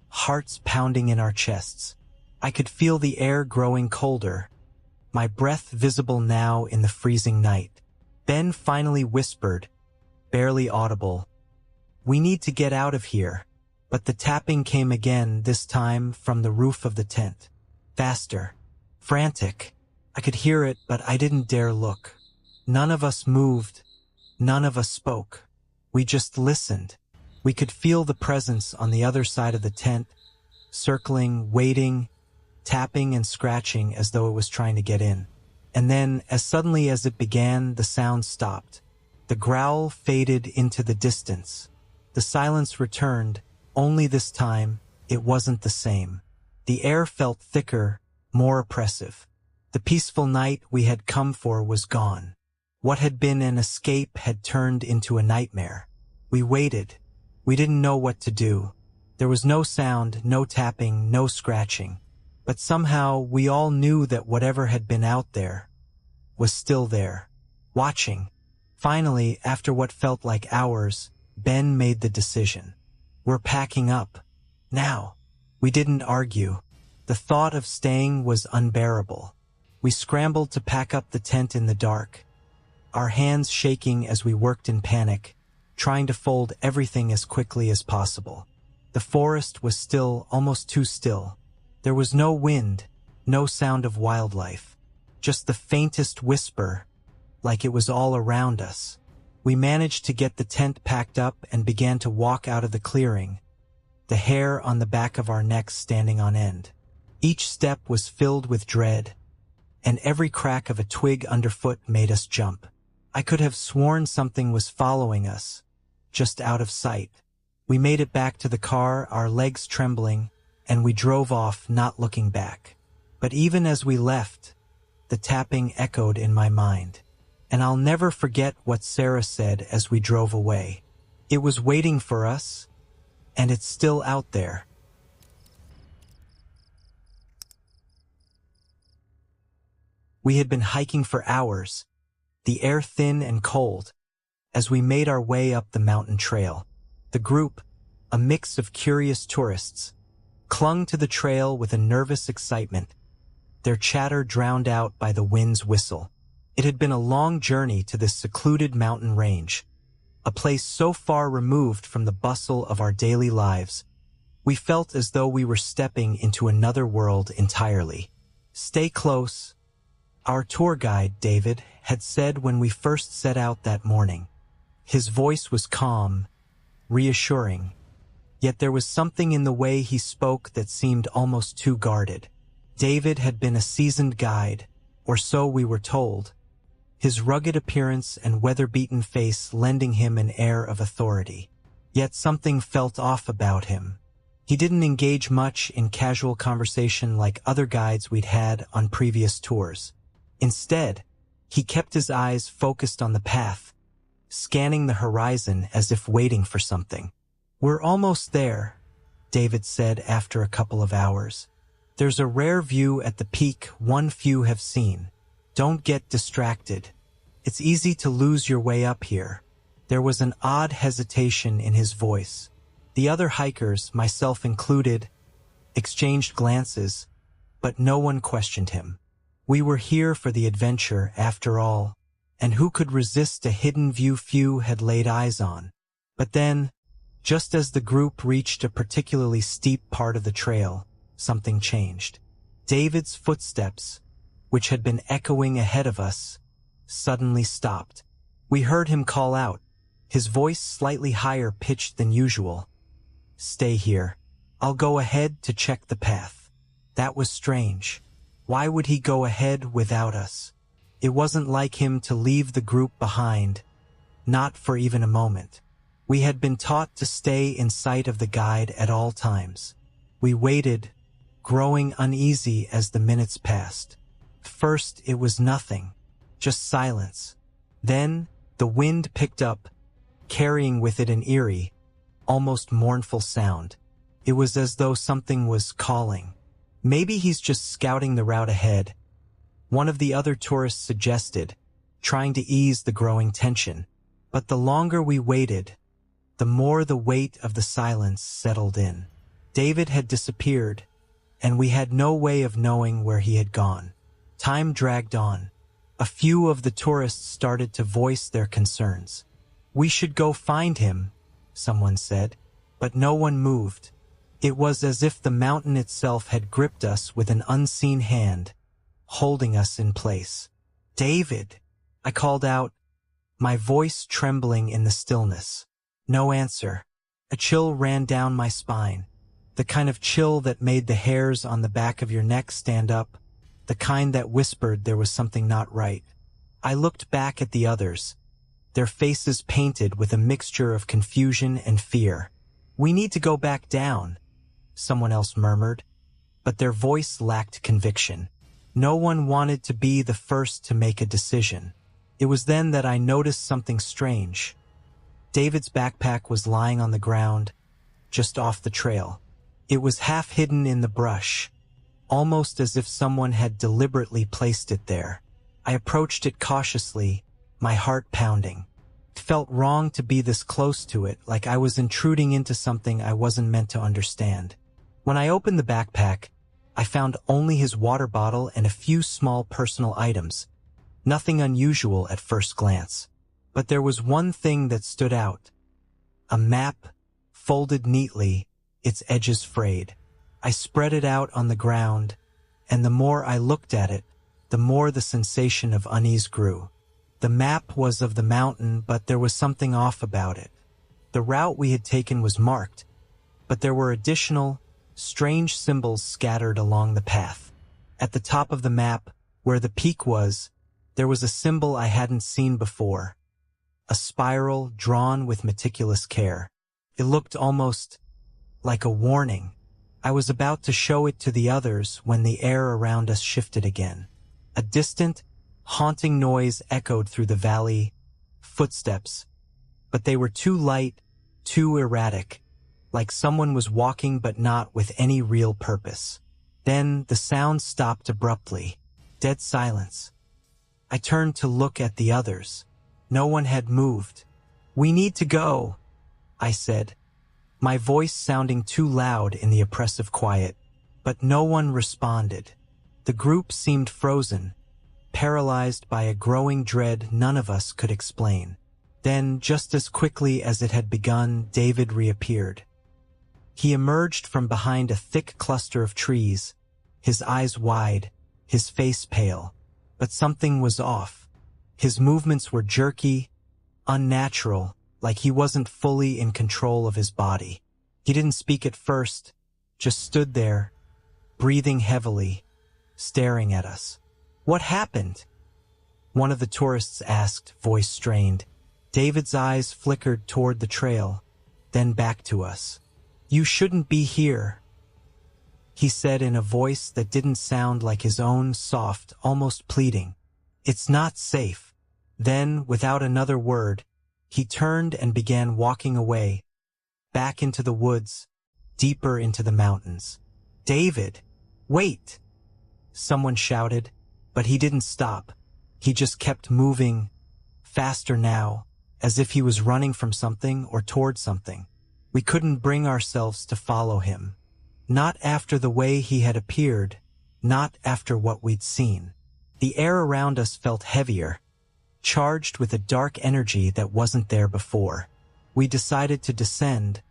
[SPEAKER 1] hearts pounding in our chests. I could feel the air growing colder, my breath visible now in the freezing night. Ben finally whispered, barely audible, "We need to get out of here." But the tapping came again, this time from the roof of the tent. Faster, frantic. I could hear it, but I didn't dare look. None of us moved. None of us spoke. We just listened. We could feel the presence on the other side of the tent, circling, waiting, tapping and scratching as though it was trying to get in. And then, as suddenly as it began, the sound stopped. The growl faded into the distance. The silence returned, only this time, it wasn't the same. The air felt thicker, more oppressive. The peaceful night we had come for was gone. What had been an escape had turned into a nightmare. We waited. We didn't know what to do. There was no sound, no tapping, no scratching. But somehow we all knew that whatever had been out there was still there, watching. Finally, after what felt like hours, Ben made the decision. "We're packing up. Now." We didn't argue. The thought of staying was unbearable. We scrambled to pack up the tent in the dark, our hands shaking as we worked in panic, trying to fold everything as quickly as possible. The forest was still, almost too still. There was no wind, no sound of wildlife, just the faintest whisper, like it was all around us. We managed to get the tent packed up and began to walk out of the clearing, the hair on the back of our necks standing on end. Each step was filled with dread, and every crack of a twig underfoot made us jump. I could have sworn something was following us, just out of sight. We made it back to the car, our legs trembling, and we drove off, not looking back. But even as we left, the tapping echoed in my mind. And I'll never forget what Sarah said as we drove away. It was waiting for us, and it's still out there. We had been hiking for hours, the air thin and cold. As we made our way up the mountain trail, the group, a mix of curious tourists, clung to the trail with a nervous excitement, their chatter drowned out by the wind's whistle. It had been a long journey to this secluded mountain range, a place so far removed from the bustle of our daily lives. We felt as though we were stepping into another world entirely. "Stay close," our tour guide, David, had said when we first set out that morning. His voice was calm, reassuring, yet there was something in the way he spoke that seemed almost too guarded. David had been a seasoned guide, or so we were told, his rugged appearance and weather-beaten face lending him an air of authority. Yet something felt off about him. He didn't engage much in casual conversation like other guides we'd had on previous tours. Instead, he kept his eyes focused on the path, scanning the horizon as if waiting for something. "We're almost there," David said after a couple of hours. "There's a rare view at the peak one few have seen. Don't get distracted. It's easy to lose your way up here." There was an odd hesitation in his voice. The other hikers, myself included, exchanged glances, but no one questioned him. We were here for the adventure, after all, and who could resist a hidden view few had laid eyes on? But then, just as the group reached a particularly steep part of the trail, something changed. David's footsteps, which had been echoing ahead of us, suddenly stopped. We heard him call out, his voice slightly higher pitched than usual. "Stay here. I'll go ahead to check the path." That was strange. Why would he go ahead without us? It wasn't like him to leave the group behind, not for even a moment. We had been taught to stay in sight of the guide at all times. We waited, growing uneasy as the minutes passed. First, it was nothing, just silence. Then, the wind picked up, carrying with it an eerie, almost mournful sound. It was as though something was calling. "Maybe he's just scouting the route ahead," one of the other tourists suggested, trying to ease the growing tension. But the longer we waited, the more the weight of the silence settled in. David had disappeared, and we had no way of knowing where he had gone. Time dragged on. A few of the tourists started to voice their concerns. "We should go find him," someone said, but no one moved. It was as if the mountain itself had gripped us with an unseen hand, holding us in place. "David," I called out, my voice trembling in the stillness. No answer. A chill ran down my spine, the kind of chill that made the hairs on the back of your neck stand up, the kind that whispered there was something not right. I looked back at the others, their faces painted with a mixture of confusion and fear. "We need to go back down," someone else murmured, but their voice lacked conviction. No one wanted to be the first to make a decision. It was then that I noticed something strange. David's backpack was lying on the ground, just off the trail. It was half hidden in the brush, almost as if someone had deliberately placed it there. I approached it cautiously, my heart pounding. It felt wrong to be this close to it, like I was intruding into something I wasn't meant to understand. When I opened the backpack, I found only his water bottle and a few small personal items. Nothing unusual at first glance. But there was one thing that stood out. A map, folded neatly, its edges frayed. I spread it out on the ground, and the more I looked at it, the more the sensation of unease grew. The map was of the mountain, but there was something off about it. The route we had taken was marked, but there were additional, strange symbols scattered along the path. At the top of the map, where the peak was, there was a symbol I hadn't seen before. A spiral drawn with meticulous care. It looked almost like a warning, I was about to show it to the others when the air around us shifted again. A distant, haunting noise echoed through the valley, footsteps, but they were too light, too erratic, like someone was walking but not with any real purpose. Then the sound stopped abruptly, dead silence. I turned to look at the others. No one had moved. "We need to go," I said, my voice sounding too loud in the oppressive quiet, but no one responded. The group seemed frozen, paralyzed by a growing dread none of us could explain. Then, just as quickly as it had begun, David reappeared. He emerged from behind a thick cluster of trees, his eyes wide, his face pale, but something was off. His movements were jerky, unnatural, like he wasn't fully in control of his body. He didn't speak at first, just stood there, breathing heavily, staring at us. "What happened?" one of the tourists asked, voice strained. David's eyes flickered toward the trail, then back to us. "You shouldn't be here," he said in a voice that didn't sound like his own, soft, almost pleading. "It's not safe." Then, without another word, he turned and began walking away, back into the woods, deeper into the mountains. "David, wait!" someone shouted, but he didn't stop. He just kept moving, faster now, as if he was running from something or toward something. We couldn't bring ourselves to follow him. Not after the way he had appeared, not after what we'd seen. The air around us felt heavier, charged with a dark energy that wasn't there before. We decided to descend,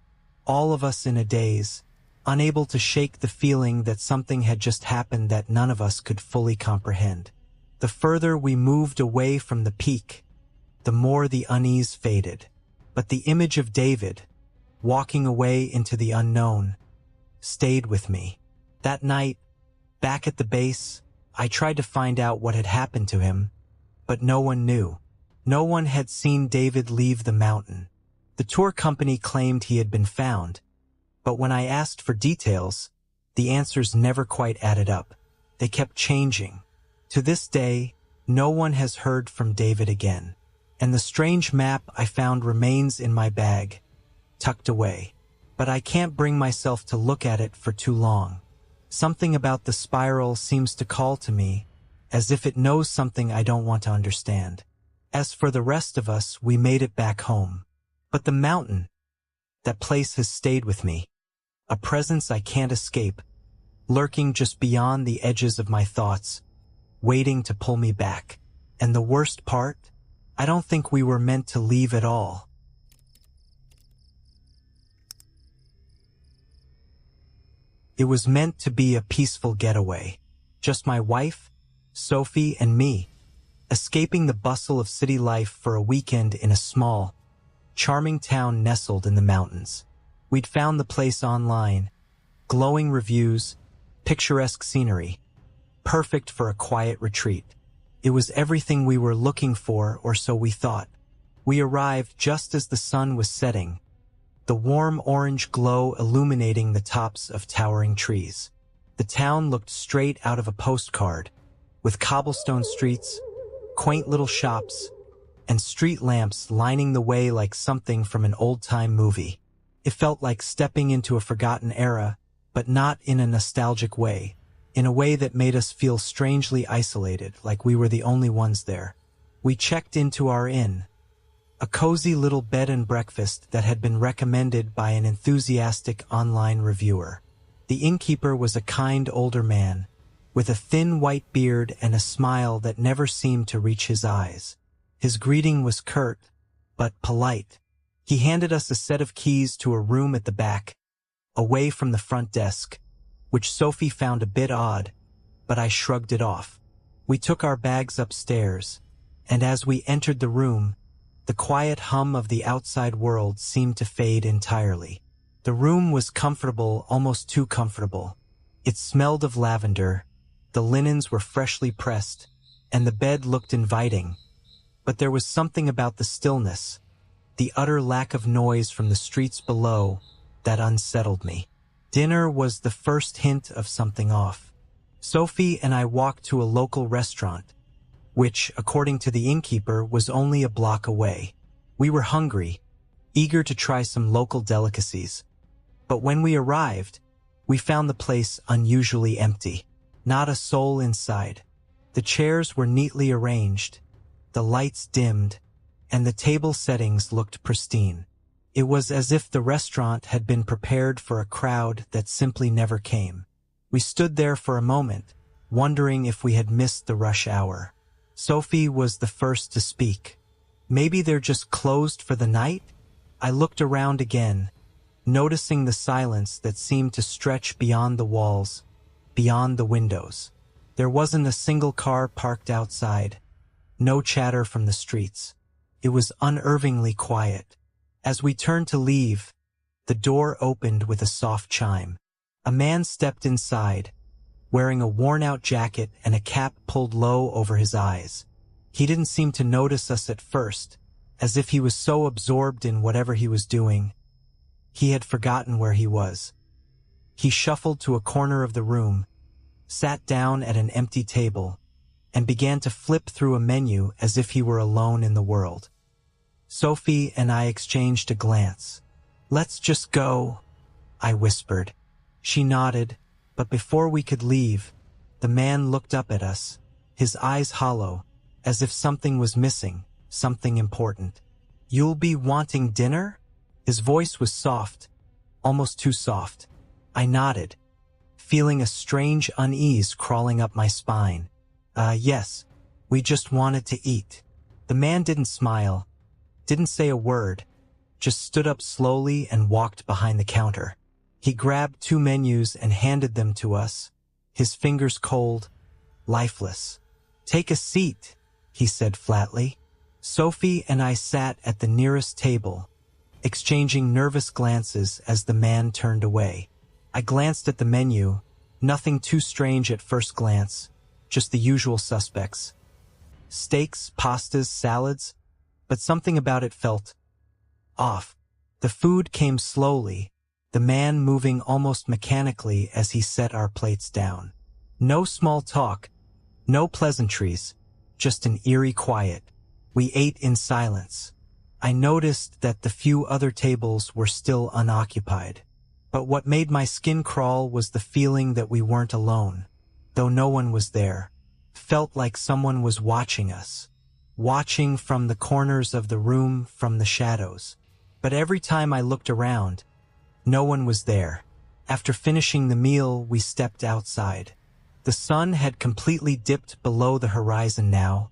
[SPEAKER 1] all of us in a daze, unable to shake the feeling that something had just happened that none of us could fully comprehend. The further we moved away from the peak, the more the unease faded. But the image of David, walking away into the unknown, stayed with me. That night, back at the base, I tried to find out what had happened to him, but no one knew. No one had seen David leave the mountain. The tour company claimed he had been found, but when I asked for details, the answers never quite added up. They kept changing. To this day, no one has heard from David again, and the strange map I found remains in my bag, tucked away. But I can't bring myself to look at it for too long. Something about the spiral seems to call to me, as if it knows something I don't want to understand. As for the rest of us, we made it back home. But the mountain, that place has stayed with me, a presence I can't escape, lurking just beyond the edges of my thoughts, waiting to pull me back. And the worst part? I don't think we were meant to leave at all. It was meant to be a peaceful getaway. Just my wife, Sophie, and me, escaping the bustle of city life for a weekend in a small, charming town nestled in the mountains. We'd found the place online, glowing reviews, picturesque scenery, perfect for a quiet retreat. It was everything we were looking for, or so we thought. We arrived just as the sun was setting, the warm orange glow illuminating the tops of towering trees. The town looked straight out of a postcard, with cobblestone streets, quaint little shops, and street lamps lining the way like something from an old-time movie. It felt like stepping into a forgotten era, but not in a nostalgic way, in a way that made us feel strangely isolated, like we were the only ones there. We checked into our inn, a cozy little bed and breakfast that had been recommended by an enthusiastic online reviewer. The innkeeper was a kind older man, with a thin white beard and a smile that never seemed to reach his eyes. His greeting was curt, but polite. He handed us a set of keys to a room at the back, away from the front desk, which Sophie found a bit odd, but I shrugged it off. We took our bags upstairs, and as we entered the room, the quiet hum of the outside world seemed to fade entirely. The room was comfortable, almost too comfortable. It smelled of lavender, the linens were freshly pressed, and the bed looked inviting. But there was something about the stillness, the utter lack of noise from the streets below, that unsettled me. Dinner was the first hint of something off. Sophie and I walked to a local restaurant, which, according to the innkeeper, was only a block away. We were hungry, eager to try some local delicacies. But when we arrived, we found the place unusually empty. Not a soul inside. The chairs were neatly arranged, the lights dimmed, and the table settings looked pristine. It was as if the restaurant had been prepared for a crowd that simply never came. We stood there for a moment, wondering if we had missed the rush hour. Sophie was the first to speak. Maybe they're just closed for the night? I looked around again, noticing the silence that seemed to stretch beyond the walls, beyond the windows. There wasn't a single car parked outside, no chatter from the streets. It was unnervingly quiet. As we turned to leave, the door opened with a soft chime. A man stepped inside, wearing a worn-out jacket and a cap pulled low over his eyes. He didn't seem to notice us at first, as if he was so absorbed in whatever he was doing, he had forgotten where he was. He shuffled to a corner of the room, sat down at an empty table, and began to flip through a menu as if he were alone in the world. Sophie and I exchanged a glance. "Let's just go," I whispered. She nodded, but before we could leave, the man looked up at us, his eyes hollow, as if something was missing, something important. "You'll be wanting dinner?" His voice was soft, almost too soft. I nodded, feeling a strange unease crawling up my spine. Yes, we just wanted to eat." The man didn't smile, didn't say a word, just stood up slowly and walked behind the counter. He grabbed 2 menus and handed them to us, his fingers cold, lifeless. "Take a seat," he said flatly. Sophie and I sat at the nearest table, exchanging nervous glances as the man turned away. I glanced at the menu, nothing too strange at first glance, just the usual suspects. Steaks, pastas, salads, but something about it felt off. The food came slowly, the man moving almost mechanically as he set our plates down. No small talk, no pleasantries, just an eerie quiet. We ate in silence. I noticed that the few other tables were still unoccupied. But what made my skin crawl was the feeling that we weren't alone. Though no one was there, felt like someone was watching us, watching from the corners of the room, from the shadows. But every time I looked around, no one was there. After finishing the meal, we stepped outside. The sun had completely dipped below the horizon now,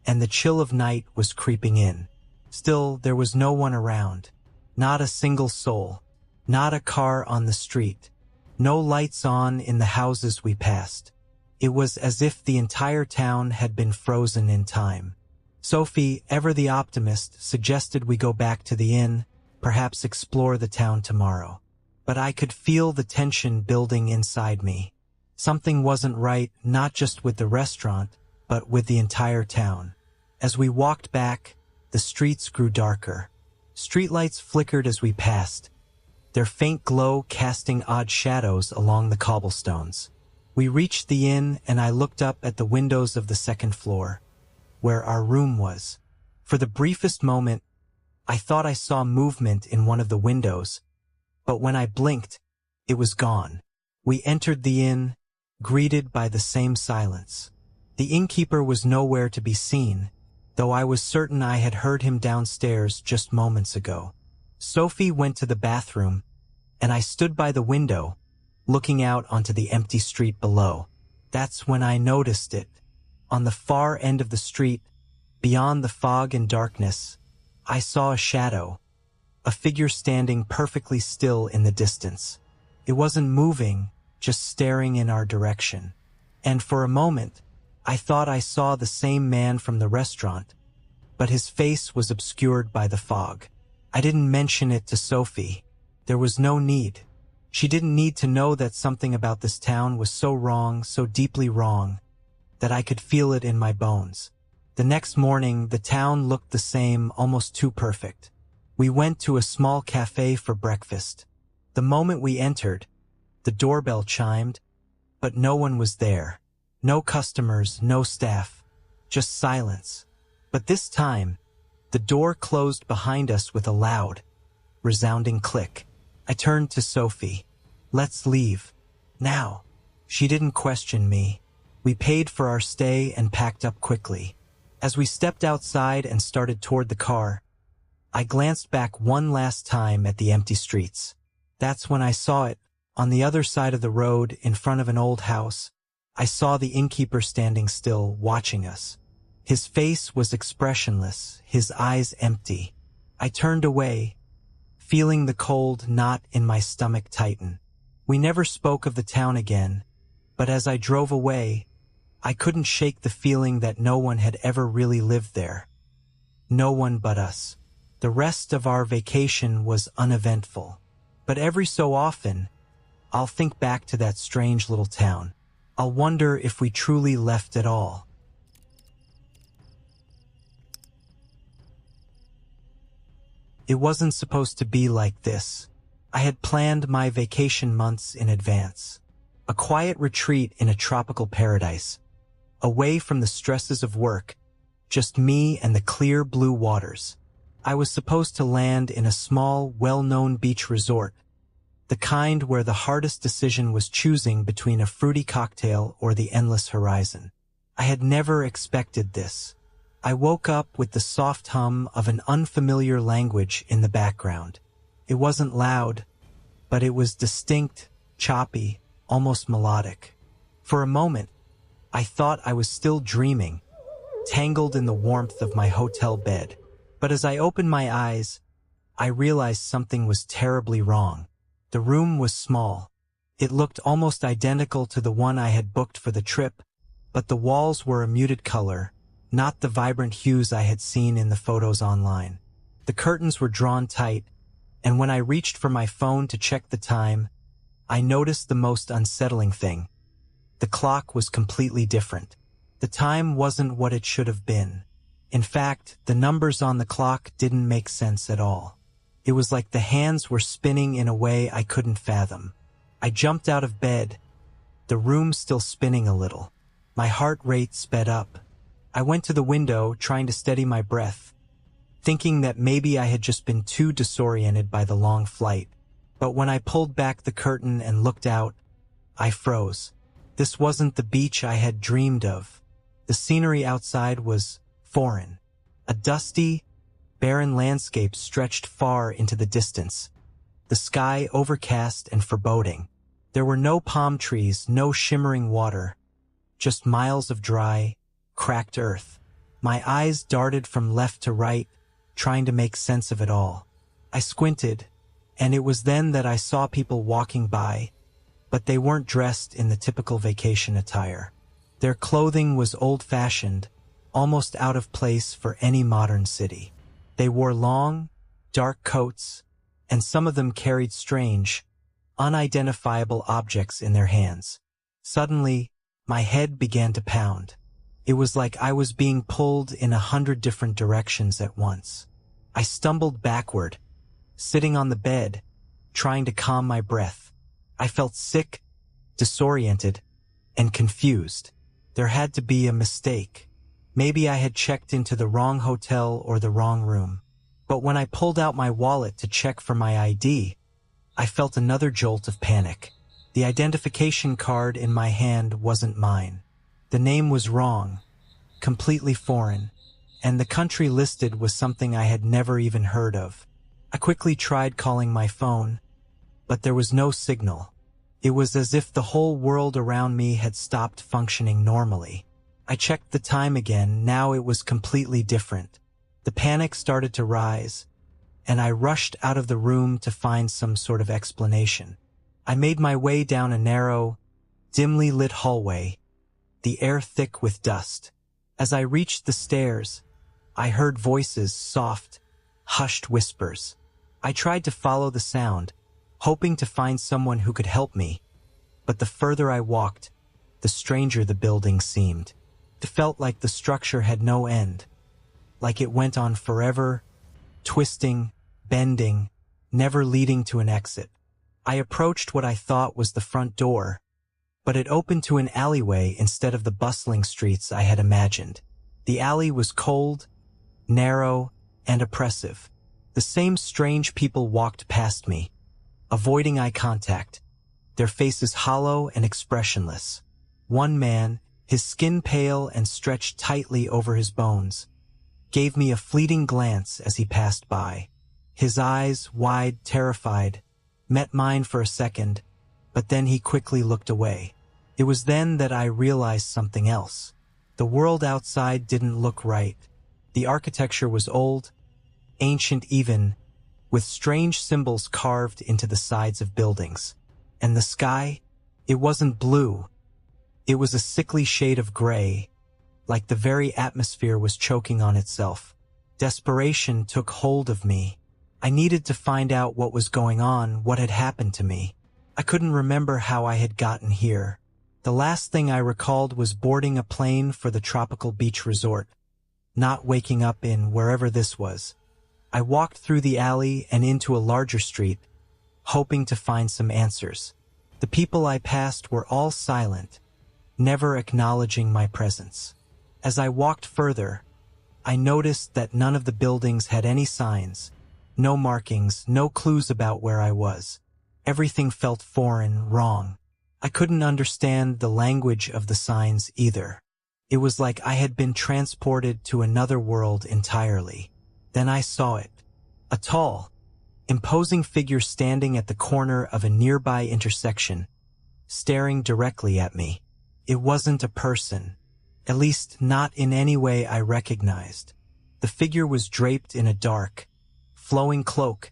[SPEAKER 1] and the chill of night was creeping in. Still, there was no one around. Not a single soul. Not a car on the street. No lights on in the houses we passed. It was as if the entire town had been frozen in time. Sophie, ever the optimist, suggested we go back to the inn, perhaps explore the town tomorrow. But I could feel the tension building inside me. Something wasn't right, not just with the restaurant, but with the entire town. As we walked back, the streets grew darker. Streetlights flickered as we passed, their faint glow casting odd shadows along the cobblestones. We reached the inn, and I looked up at the windows of the second floor, where our room was. For the briefest moment, I thought I saw movement in one of the windows, but when I blinked, it was gone. We entered the inn, greeted by the same silence. The innkeeper was nowhere to be seen, though I was certain I had heard him downstairs just moments ago. Sophie went to the bathroom, and I stood by the window, looking out onto the empty street below. That's when I noticed it. On the far end of the street, beyond the fog and darkness, I saw a shadow, a figure standing perfectly still in the distance. It wasn't moving, just staring in our direction. And for a moment, I thought I saw the same man from the restaurant, but his face was obscured by the fog. I didn't mention it to Sophie. There was no need. She didn't need to know that something about this town was so wrong, so deeply wrong, that I could feel it in my bones. The next morning, the town looked the same, almost too perfect. We went to a small cafe for breakfast. The moment we entered, The doorbell chimed, but no one was there. No customers, no staff, just silence. But this time, the door closed behind us with a loud, resounding click. I turned to Sophie. "Let's leave. Now." She didn't question me. We paid for our stay and packed up quickly. As we stepped outside and started toward the car, I glanced back one last time at the empty streets. That's when I saw it. On the other side of the road, in front of an old house, I saw the innkeeper standing still, watching us. His face was expressionless, his eyes empty. I turned away, feeling the cold knot in my stomach tighten. We never spoke of the town again, but as I drove away, I couldn't shake the feeling that no one had ever really lived there. No one but us. The rest of our vacation was uneventful. But every so often, I'll think back to that strange little town. I'll wonder if we truly left at all. It wasn't supposed to be like this. I had planned my vacation months in advance. A quiet retreat in a tropical paradise, away from the stresses of work, just me and the clear blue waters. I was supposed to land in a small, well-known beach resort, the kind where the hardest decision was choosing between a fruity cocktail or the endless horizon. I had never expected this. I woke up with the soft hum of an unfamiliar language in the background. It wasn't loud, but it was distinct, choppy, almost melodic. For a moment, I thought I was still dreaming, tangled in the warmth of my hotel bed. But as I opened my eyes, I realized something was terribly wrong. The room was small. It looked almost identical to the one I had booked for the trip, but the walls were a muted color, not the vibrant hues I had seen in the photos online. The curtains were drawn tight, and when I reached for my phone to check the time, I noticed the most unsettling thing. The clock was completely different. The time wasn't what it should have been. In fact, the numbers on the clock didn't make sense at all. It was like the hands were spinning in a way I couldn't fathom. I jumped out of bed, the room still spinning a little. My heart rate sped up. I went to the window, trying to steady my breath, thinking that maybe I had just been too disoriented by the long flight. But when I pulled back the curtain and looked out, I froze. This wasn't the beach I had dreamed of. The scenery outside was foreign. A dusty, barren landscape stretched far into the distance, the sky overcast and foreboding. There were no palm trees, no shimmering water, just miles of dry, cracked earth. My eyes darted from left to right, trying to make sense of it all. I squinted, and it was then that I saw people walking by, but they weren't dressed in the typical vacation attire. Their clothing was old-fashioned, almost out of place for any modern city. They wore long, dark coats, and some of them carried strange, unidentifiable objects in their hands. Suddenly, my head began to pound. It was like I was being pulled in 100 different directions at once. I stumbled backward, sitting on the bed, trying to calm my breath. I felt sick, disoriented, and confused. There had to be a mistake. Maybe I had checked into the wrong hotel or the wrong room. But when I pulled out my wallet to check for my ID, I felt another jolt of panic. The identification card in my hand wasn't mine. The name was wrong, completely foreign, and the country listed was something I had never even heard of. I quickly tried calling my phone, but there was no signal. It was as if the whole world around me had stopped functioning normally. I checked the time again. Now it was completely different. The panic started to rise, and I rushed out of the room to find some sort of explanation. I made my way down a narrow, dimly lit hallway, the air thick with dust. As I reached the stairs, I heard voices, soft, hushed whispers. I tried to follow the sound, hoping to find someone who could help me, but the further I walked, the stranger the building seemed. It felt like the structure had no end, like it went on forever, twisting, bending, never leading to an exit. I approached what I thought was the front door, but it opened to an alleyway instead of the bustling streets I had imagined. The alley was cold, narrow, and oppressive. The same strange people walked past me, avoiding eye contact, their faces hollow and expressionless. One man, his skin pale and stretched tightly over his bones, gave me a fleeting glance as he passed by. His eyes, wide, terrified, met mine for a second, but then he quickly looked away. It was then that I realized something else. The world outside didn't look right. The architecture was old, ancient even, with strange symbols carved into the sides of buildings. And the sky, it wasn't blue. It was a sickly shade of gray, like the very atmosphere was choking on itself. Desperation took hold of me. I needed to find out what was going on, what had happened to me. I couldn't remember how I had gotten here. The last thing I recalled was boarding a plane for the tropical beach resort, not waking up in wherever this was. I walked through the alley and into a larger street, hoping to find some answers. The people I passed were all silent, never acknowledging my presence. As I walked further, I noticed that none of the buildings had any signs, no markings, no clues about where I was. Everything felt foreign, wrong. I couldn't understand the language of the signs either. It was like I had been transported to another world entirely. Then I saw it. A tall, imposing figure standing at the corner of a nearby intersection, staring directly at me. It wasn't a person, at least not in any way I recognized. The figure was draped in a dark, flowing cloak,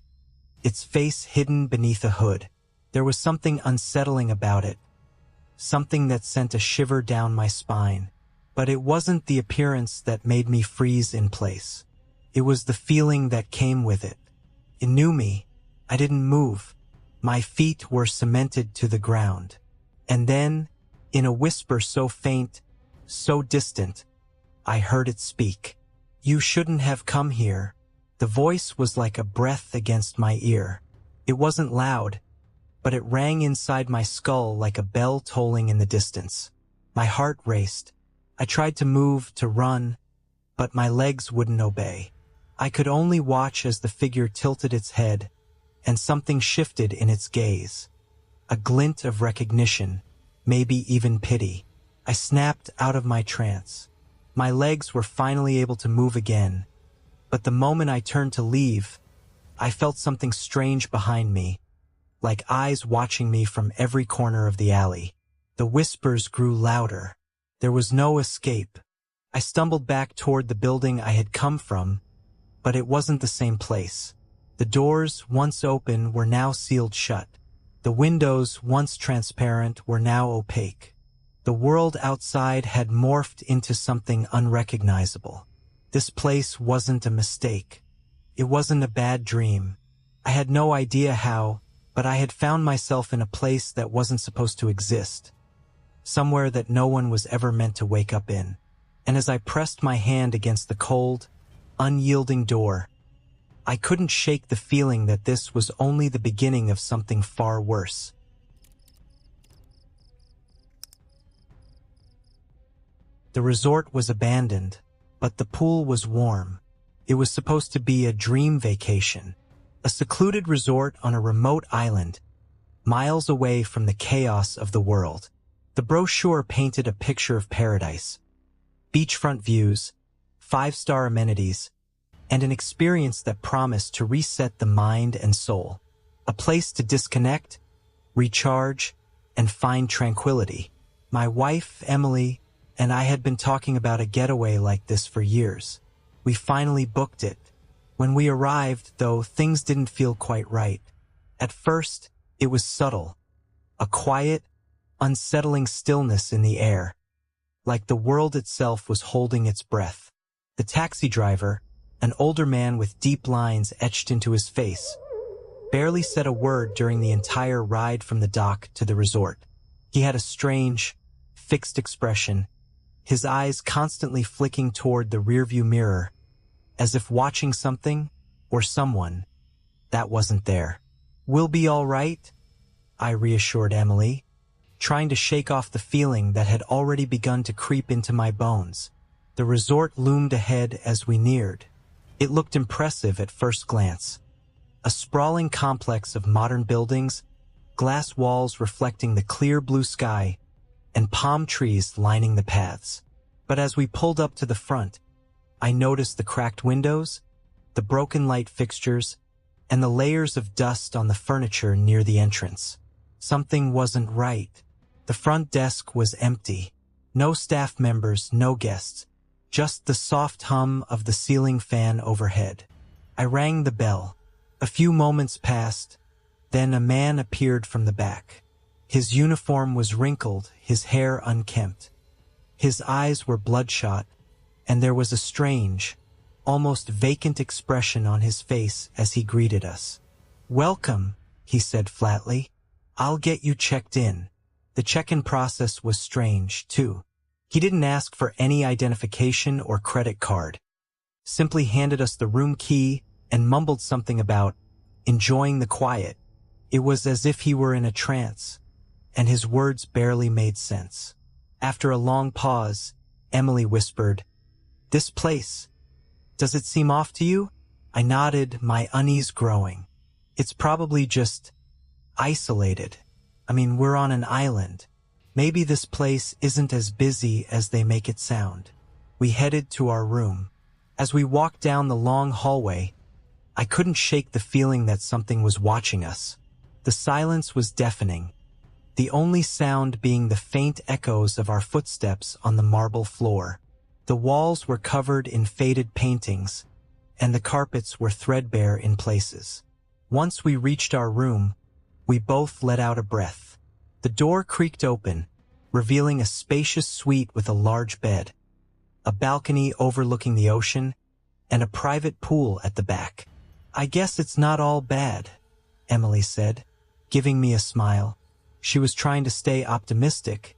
[SPEAKER 1] its face hidden beneath a hood. There was something unsettling about it, something that sent a shiver down my spine. But it wasn't the appearance that made me freeze in place. It was the feeling that came with it. It knew me. I didn't move. My feet were cemented to the ground. And then, in a whisper so faint, so distant, I heard it speak. "You shouldn't have come here." The voice was like a breath against my ear. It wasn't loud, but it rang inside my skull like a bell tolling in the distance. My heart raced. I tried to move, to run, but my legs wouldn't obey. I could only watch as the figure tilted its head, and something shifted in its gaze. A glint of recognition, maybe even pity. I snapped out of my trance. My legs were finally able to move again, but the moment I turned to leave, I felt something strange behind me, like eyes watching me from every corner of the alley. The whispers grew louder. There was no escape. I stumbled back toward the building I had come from, but it wasn't the same place. The doors, once open, were now sealed shut. The windows, once transparent, were now opaque. The world outside had morphed into something unrecognizable. This place wasn't a mistake. It wasn't a bad dream. I had no idea how, but I had found myself in a place that wasn't supposed to exist. Somewhere that no one was ever meant to wake up in. And as I pressed my hand against the cold, unyielding door, I couldn't shake the feeling that this was only the beginning of something far worse. The resort was abandoned, but the pool was warm. It was supposed to be a dream vacation, a secluded resort on a remote island, miles away from the chaos of the world. The brochure painted a picture of paradise, beachfront views, 5-star amenities, and an experience that promised to reset the mind and soul. A place to disconnect, recharge, and find tranquility. My wife, Emily, and I had been talking about a getaway like this for years. We finally booked it. When we arrived, though, things didn't feel quite right. At first, it was subtle, a quiet, unsettling stillness in the air, like the world itself was holding its breath. The taxi driver, an older man with deep lines etched into his face, barely said a word during the entire ride from the dock to the resort. He had a strange, fixed expression, his eyes constantly flicking toward the rearview mirror, as if watching something or someone that wasn't there. "We'll be all right," I reassured Emily, trying to shake off the feeling that had already begun to creep into my bones. The resort loomed ahead as we neared. It looked impressive at first glance. A sprawling complex of modern buildings, glass walls reflecting the clear blue sky, and palm trees lining the paths. But as we pulled up to the front, I noticed the cracked windows, the broken light fixtures, and the layers of dust on the furniture near the entrance. Something wasn't right. The front desk was empty. No staff members, no guests, just the soft hum of the ceiling fan overhead. I rang the bell. A few moments passed, then a man appeared from the back. His uniform was wrinkled, his hair unkempt. His eyes were bloodshot, and there was a strange, almost vacant expression on his face as he greeted us. "Welcome," he said flatly. "I'll get you checked in." The check-in process was strange, too. He didn't ask for any identification or credit card. Simply handed us the room key and mumbled something about enjoying the quiet. It was as if he were in a trance, and his words barely made sense. After a long pause, Emily whispered, "This place, does it seem off to you?" I nodded, my unease growing. "It's probably just isolated. I mean, we're on an island. Maybe this place isn't as busy as they make it sound." We headed to our room. As we walked down the long hallway, I couldn't shake the feeling that something was watching us. The silence was deafening, the only sound being the faint echoes of our footsteps on the marble floor. The walls were covered in faded paintings, and the carpets were threadbare in places. Once we reached our room, we both let out a breath. The door creaked open, revealing a spacious suite with a large bed, a balcony overlooking the ocean, and a private pool at the back. "I guess it's not all bad," Emily said, giving me a smile. She was trying to stay optimistic,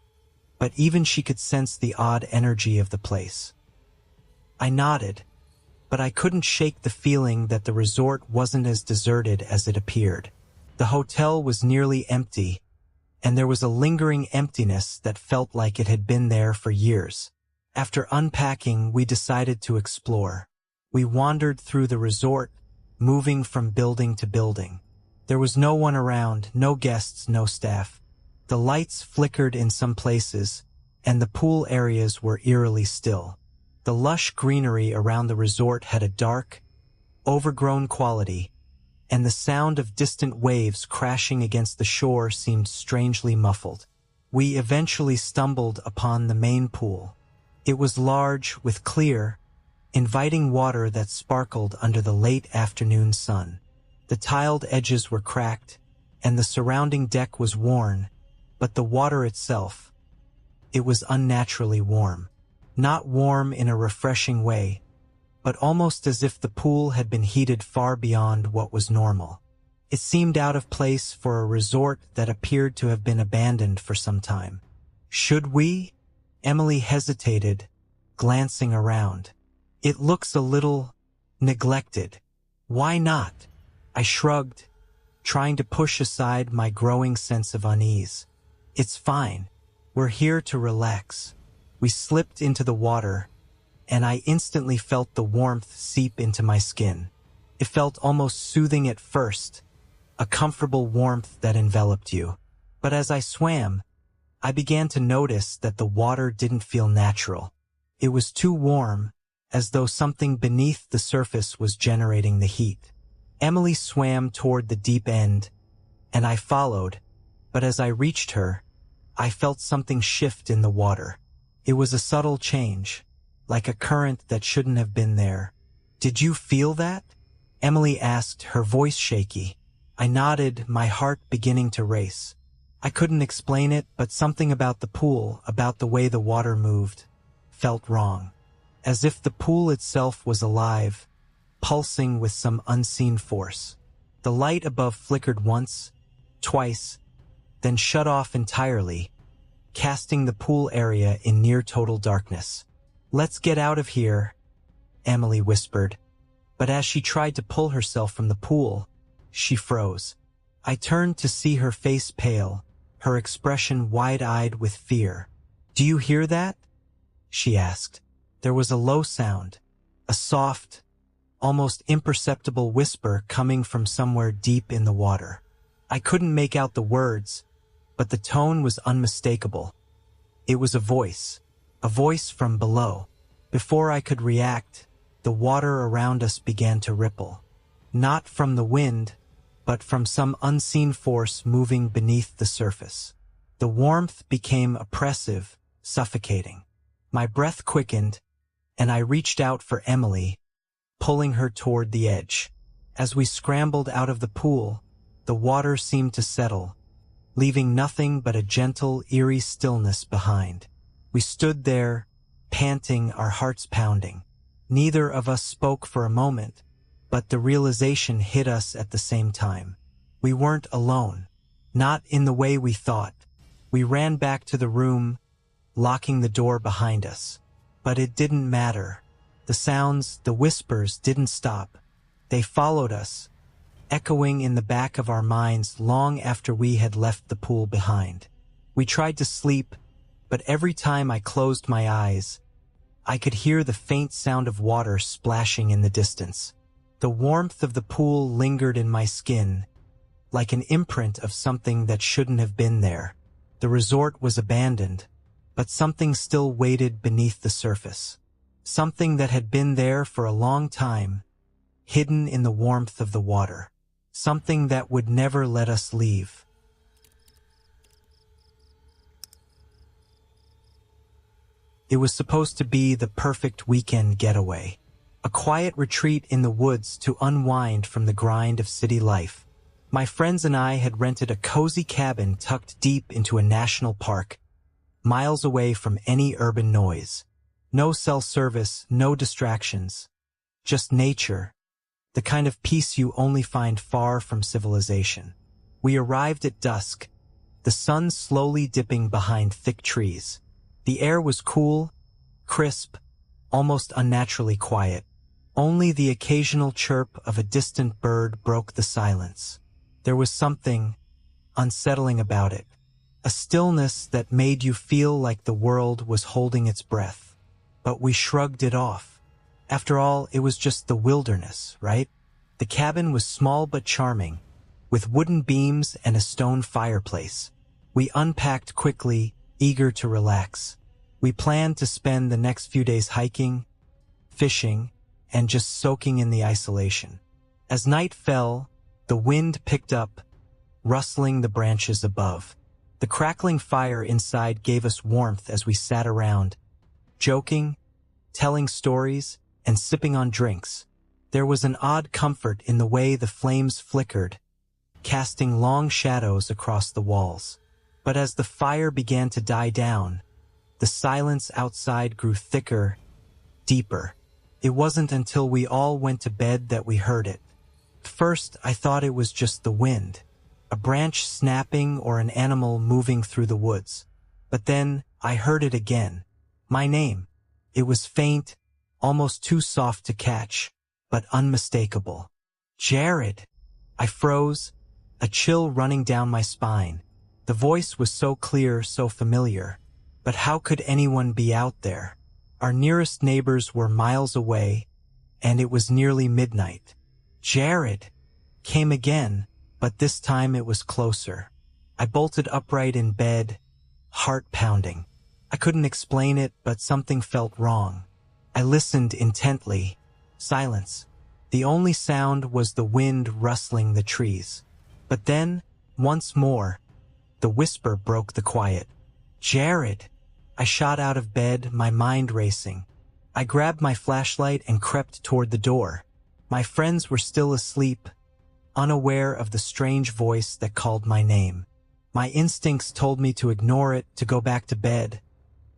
[SPEAKER 1] but even she could sense the odd energy of the place. I nodded, but I couldn't shake the feeling that the resort wasn't as deserted as it appeared. The hotel was nearly empty, and there was a lingering emptiness that felt like it had been there for years. After unpacking, we decided to explore. We wandered through the resort, moving from building to building. There was no one around, no guests, no staff. The lights flickered in some places, and the pool areas were eerily still. The lush greenery around the resort had a dark, overgrown quality, and the sound of distant waves crashing against the shore seemed strangely muffled. We eventually stumbled upon the main pool. It was large, with clear, inviting water that sparkled under the late afternoon sun. The tiled edges were cracked, and the surrounding deck was worn, but the water itself, it was unnaturally warm. Not warm in a refreshing way, but almost as if the pool had been heated far beyond what was normal. It seemed out of place for a resort that appeared to have been abandoned for some time. "Should we?" Emily hesitated, glancing around. "It looks a little neglected." "Why not?" I shrugged, trying to push aside my growing sense of unease. "It's fine. We're here to relax." We slipped into the water, and I instantly felt the warmth seep into my skin. It felt almost soothing at first, a comfortable warmth that enveloped you. But as I swam, I began to notice that the water didn't feel natural. It was too warm, as though something beneath the surface was generating the heat. Emily swam toward the deep end, and I followed, but as I reached her, I felt something shift in the water. It was a subtle change, like a current that shouldn't have been there. "Did you feel that?" Emily asked, her voice shaky. I nodded, my heart beginning to race. I couldn't explain it, but something about the pool, about the way the water moved, felt wrong. As if the pool itself was alive, pulsing with some unseen force. The light above flickered once, twice, then shut off entirely, casting the pool area in near total darkness. "Let's get out of here," Emily whispered, but as she tried to pull herself from the pool, she froze. I turned to see her face pale, her expression wide-eyed with fear. "Do you hear that?" she asked. There was a low sound, a soft, almost imperceptible whisper coming from somewhere deep in the water. I couldn't make out the words, but the tone was unmistakable. It was a voice from below. Before I could react, the water around us began to ripple. Not from the wind, but from some unseen force moving beneath the surface. The warmth became oppressive, suffocating. My breath quickened, and I reached out for Emily, pulling her toward the edge. As we scrambled out of the pool, the water seemed to settle, leaving nothing but a gentle, eerie stillness behind. We stood there, panting, our hearts pounding. Neither of us spoke for a moment, but the realization hit us at the same time. We weren't alone, not in the way we thought. We ran back to the room, locking the door behind us. But it didn't matter. The sounds, the whispers didn't stop. They followed us, echoing in the back of our minds long after we had left the pool behind. We tried to sleep, but every time I closed my eyes, I could hear the faint sound of water splashing in the distance. The warmth of the pool lingered in my skin, like an imprint of something that shouldn't have been there. The resort was abandoned, but something still waited beneath the surface. Something that had been there for a long time, hidden in the warmth of the water. Something that would never let us leave. It was supposed to be the perfect weekend getaway. A quiet retreat in the woods to unwind from the grind of city life. My friends and I had rented a cozy cabin tucked deep into a national park, miles away from any urban noise. No cell service, no distractions. Just nature, the kind of peace you only find far from civilization. We arrived at dusk, the sun slowly dipping behind thick trees. The air was cool, crisp, almost unnaturally quiet. Only the occasional chirp of a distant bird broke the silence. There was something unsettling about it, a stillness that made you feel like the world was holding its breath. But we shrugged it off. After all, it was just the wilderness, right? The cabin was small but charming, with wooden beams and a stone fireplace. We unpacked quickly, eager to relax. We planned to spend the next few days hiking, fishing, and just soaking in the isolation. As night fell, the wind picked up, rustling the branches above. The crackling fire inside gave us warmth as we sat around, joking, telling stories, and sipping on drinks. There was an odd comfort in the way the flames flickered, casting long shadows across the walls. But as the fire began to die down, the silence outside grew thicker, deeper. It wasn't until we all went to bed that we heard it. First, I thought it was just the wind, a branch snapping or an animal moving through the woods. But then I heard it again. My name. It was faint, almost too soft to catch, but unmistakable. Jared! I froze, a chill running down my spine. The voice was so clear, so familiar. But how could anyone be out there? Our nearest neighbors were miles away, and it was nearly midnight. Jared! Came again, but this time it was closer. I bolted upright in bed, heart pounding. I couldn't explain it, but something felt wrong. I listened intently. Silence. The only sound was the wind rustling the trees. But then, once more, the whisper broke the quiet. Jared! I shot out of bed, my mind racing. I grabbed my flashlight and crept toward the door. My friends were still asleep, unaware of the strange voice that called my name. My instincts told me to ignore it, to go back to bed,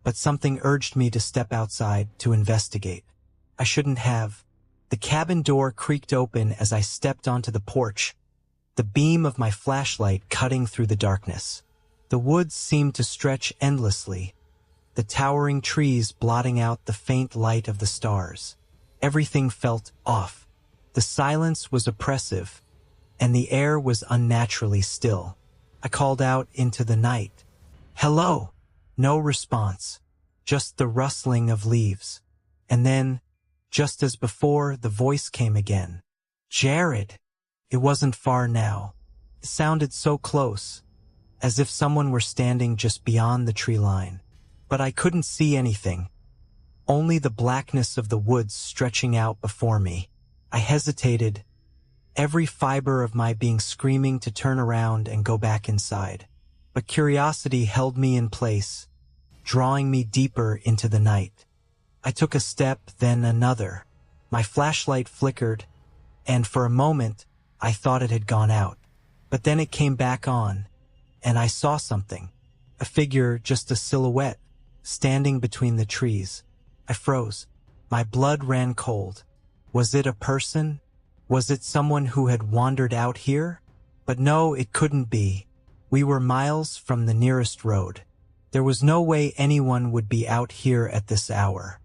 [SPEAKER 1] but something urged me to step outside, to investigate. I shouldn't have. The cabin door creaked open as I stepped onto the porch, the beam of my flashlight cutting through the darkness. The woods seemed to stretch endlessly, the towering trees blotting out the faint light of the stars. Everything felt off. The silence was oppressive, and the air was unnaturally still. I called out into the night. "Hello!" No response, just the rustling of leaves. And then, just as before, the voice came again. "Jared!" It wasn't far now. It sounded so close, as if someone were standing just beyond the tree line. But I couldn't see anything, only the blackness of the woods stretching out before me. I hesitated, every fiber of my being screaming to turn around and go back inside. But curiosity held me in place, drawing me deeper into the night. I took a step, then another. My flashlight flickered, and for a moment, I thought it had gone out. But then it came back on, and I saw something. A figure, just a silhouette, standing between the trees. I froze. My blood ran cold. Was it a person? Was it someone who had wandered out here? But no, it couldn't be. We were miles from the nearest road. There was no way anyone would be out here at this hour.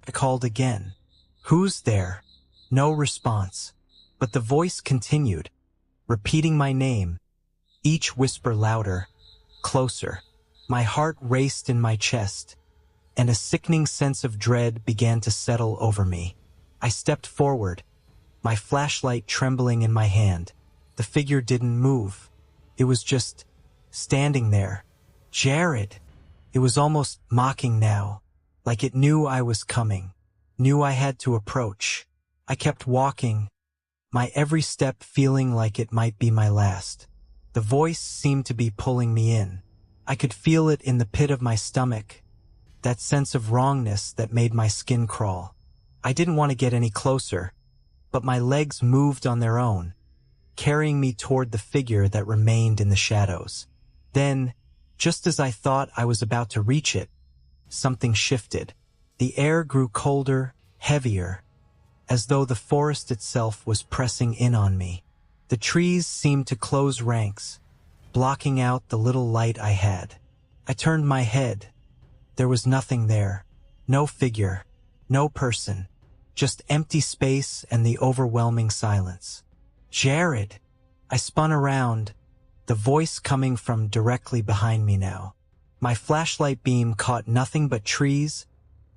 [SPEAKER 1] I called again. "Who's there?" No response. But the voice continued, repeating my name, each whisper louder, closer. My heart raced in my chest, and a sickening sense of dread began to settle over me. I stepped forward, my flashlight trembling in my hand. The figure didn't move. It was just standing there. "Jared!" It was almost mocking now, like it knew I was coming, knew I had to approach. I kept walking, my every step feeling like it might be my last. The voice seemed to be pulling me in. I could feel it in the pit of my stomach, that sense of wrongness that made my skin crawl. I didn't want to get any closer, but my legs moved on their own, carrying me toward the figure that remained in the shadows. Then, just as I thought I was about to reach it, something shifted. The air grew colder, heavier, as though the forest itself was pressing in on me. The trees seemed to close ranks, blocking out the little light I had. I turned my head. There was nothing there. No figure, no person, just empty space and the overwhelming silence. "Jared!" I spun around, the voice coming from directly behind me now. My flashlight beam caught nothing but trees,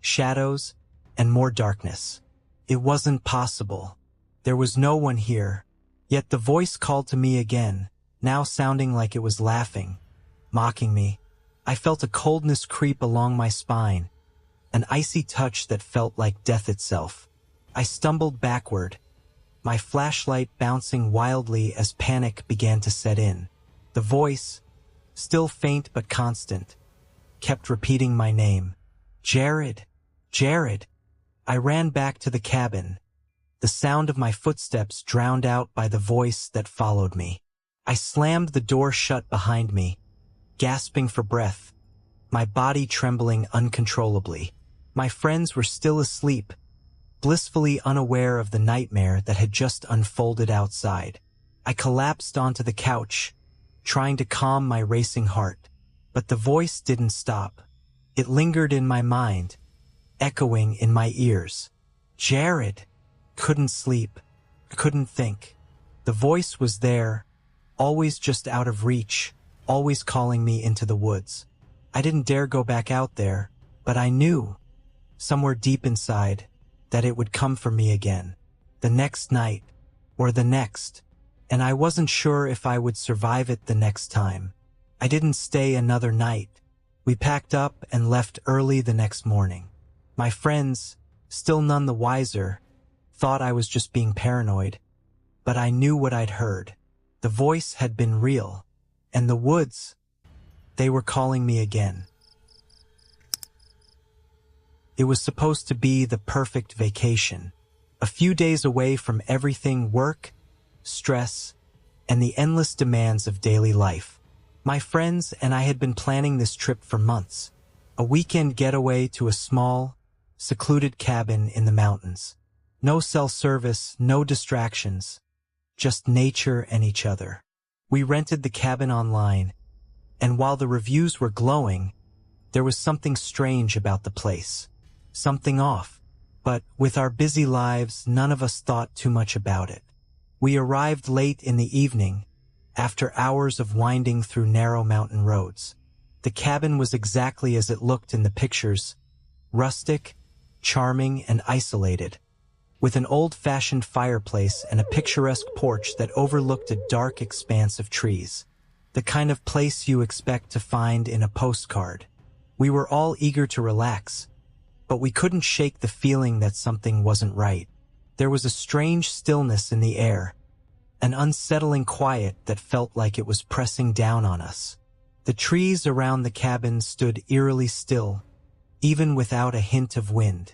[SPEAKER 1] shadows, and more darkness. It wasn't possible. There was no one here. Yet the voice called to me again, now sounding like it was laughing, mocking me. I felt a coldness creep along my spine, an icy touch that felt like death itself. I stumbled backward, my flashlight bouncing wildly as panic began to set in. The voice, still faint but constant, kept repeating my name. "Jared! Jared!" I ran back to the cabin, the sound of my footsteps drowned out by the voice that followed me. I slammed the door shut behind me, gasping for breath, my body trembling uncontrollably. My friends were still asleep, blissfully unaware of the nightmare that had just unfolded outside. I collapsed onto the couch, trying to calm my racing heart. But the voice didn't stop. It lingered in my mind, echoing in my ears. "Jared!" Couldn't sleep. I couldn't think. The voice was there, always just out of reach, always calling me into the woods. I didn't dare go back out there, but I knew, somewhere deep inside, that it would come for me again. The next night, or the next, and I wasn't sure if I would survive it the next time. I didn't stay another night. We packed up and left early the next morning. My friends, still none the wiser, thought I was just being paranoid, but I knew what I'd heard. The voice had been real, and the woods, they were calling me again. It was supposed to be the perfect vacation, a few days away from everything work, stress, and the endless demands of daily life. My friends and I had been planning this trip for months, a weekend getaway to a small, secluded cabin in the mountains. No cell service, no distractions, just nature and each other. We rented the cabin online, and while the reviews were glowing, there was something strange about the place, something off. But with our busy lives, none of us thought too much about it. We arrived late in the evening, after hours of winding through narrow mountain roads. The cabin was exactly as it looked in the pictures, rustic, charming, and isolated, with an old-fashioned fireplace and a picturesque porch that overlooked a dark expanse of trees. The kind of place you expect to find in a postcard. We were all eager to relax, but we couldn't shake the feeling that something wasn't right. There was a strange stillness in the air, an unsettling quiet that felt like it was pressing down on us. The trees around the cabin stood eerily still, even without a hint of wind.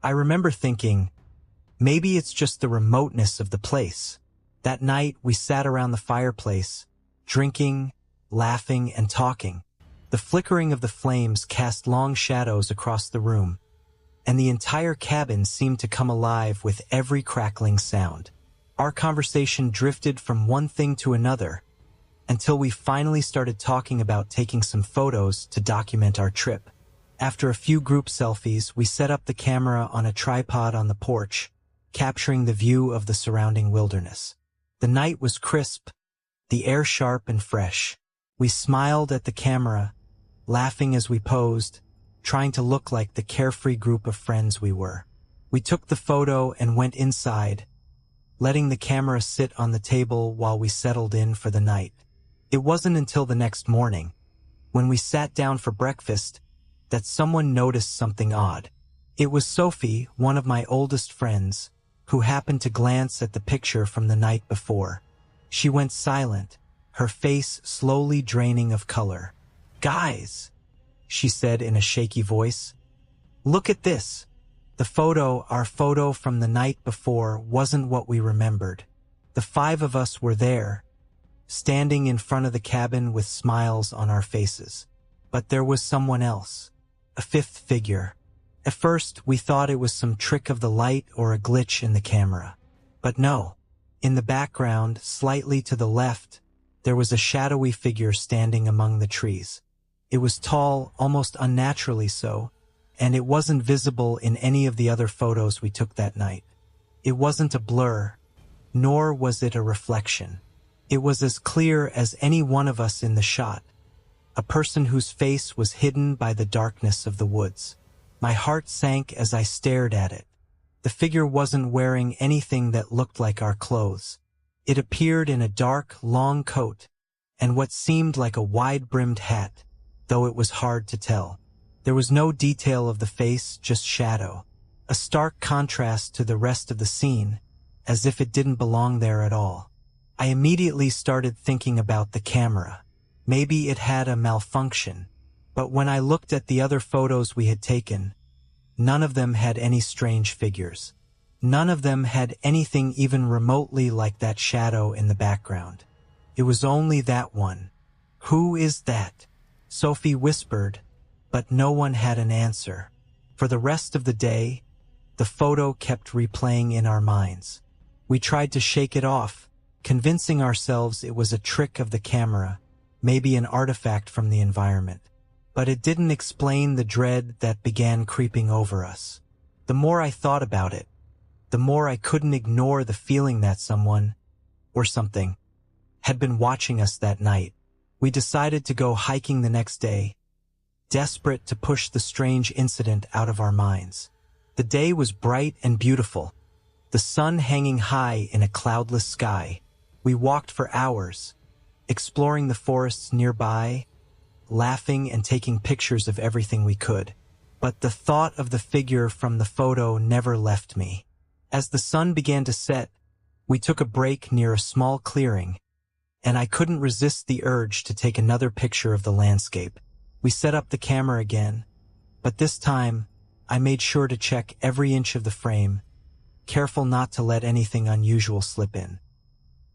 [SPEAKER 1] I remember thinking, maybe it's just the remoteness of the place. That night, we sat around the fireplace, drinking, laughing, and talking. The flickering of the flames cast long shadows across the room, and the entire cabin seemed to come alive with every crackling sound. Our conversation drifted from one thing to another, until we finally started talking about taking some photos to document our trip. After a few group selfies, we set up the camera on a tripod on the porch, capturing the view of the surrounding wilderness. The night was crisp, the air sharp and fresh. We smiled at the camera, laughing as we posed, trying to look like the carefree group of friends we were. We took the photo and went inside, letting the camera sit on the table while we settled in for the night. It wasn't until the next morning, when we sat down for breakfast, that someone noticed something odd. It was Sophie, one of my oldest friends, who happened to glance at the picture from the night before. She went silent, her face slowly draining of color. "Guys," she said in a shaky voice, "look at this." Our photo from the night before wasn't what we remembered. The 5 of us were there, standing in front of the cabin with smiles on our faces. But there was someone else, a 5th figure. At first, we thought it was some trick of the light or a glitch in the camera. But no. In the background, slightly to the left, there was a shadowy figure standing among the trees. It was tall, almost unnaturally so, and it wasn't visible in any of the other photos we took that night. It wasn't a blur, nor was it a reflection. It was as clear as any one of us in the shot, a person whose face was hidden by the darkness of the woods. My heart sank as I stared at it. The figure wasn't wearing anything that looked like our clothes. It appeared in a dark, long coat, and what seemed like a wide-brimmed hat, though it was hard to tell. There was no detail of the face, just shadow, a stark contrast to the rest of the scene, as if it didn't belong there at all. I immediately started thinking about the camera. Maybe it had a malfunction, but when I looked at the other photos we had taken, none of them had any strange figures. None of them had anything even remotely like that shadow in the background. It was only that one. "Who is that?" Sophie whispered, but no one had an answer. For the rest of the day, the photo kept replaying in our minds. We tried to shake it off, convincing ourselves it was a trick of the camera, maybe an artifact from the environment. But it didn't explain the dread that began creeping over us. The more I thought about it, the more I couldn't ignore the feeling that someone, or something, had been watching us that night. We decided to go hiking the next day, desperate to push the strange incident out of our minds. The day was bright and beautiful, the sun hanging high in a cloudless sky. We walked for hours, exploring the forests nearby, laughing and taking pictures of everything we could. But the thought of the figure from the photo never left me. As the sun began to set, we took a break near a small clearing, and I couldn't resist the urge to take another picture of the landscape. We set up the camera again, but this time I made sure to check every inch of the frame, careful not to let anything unusual slip in.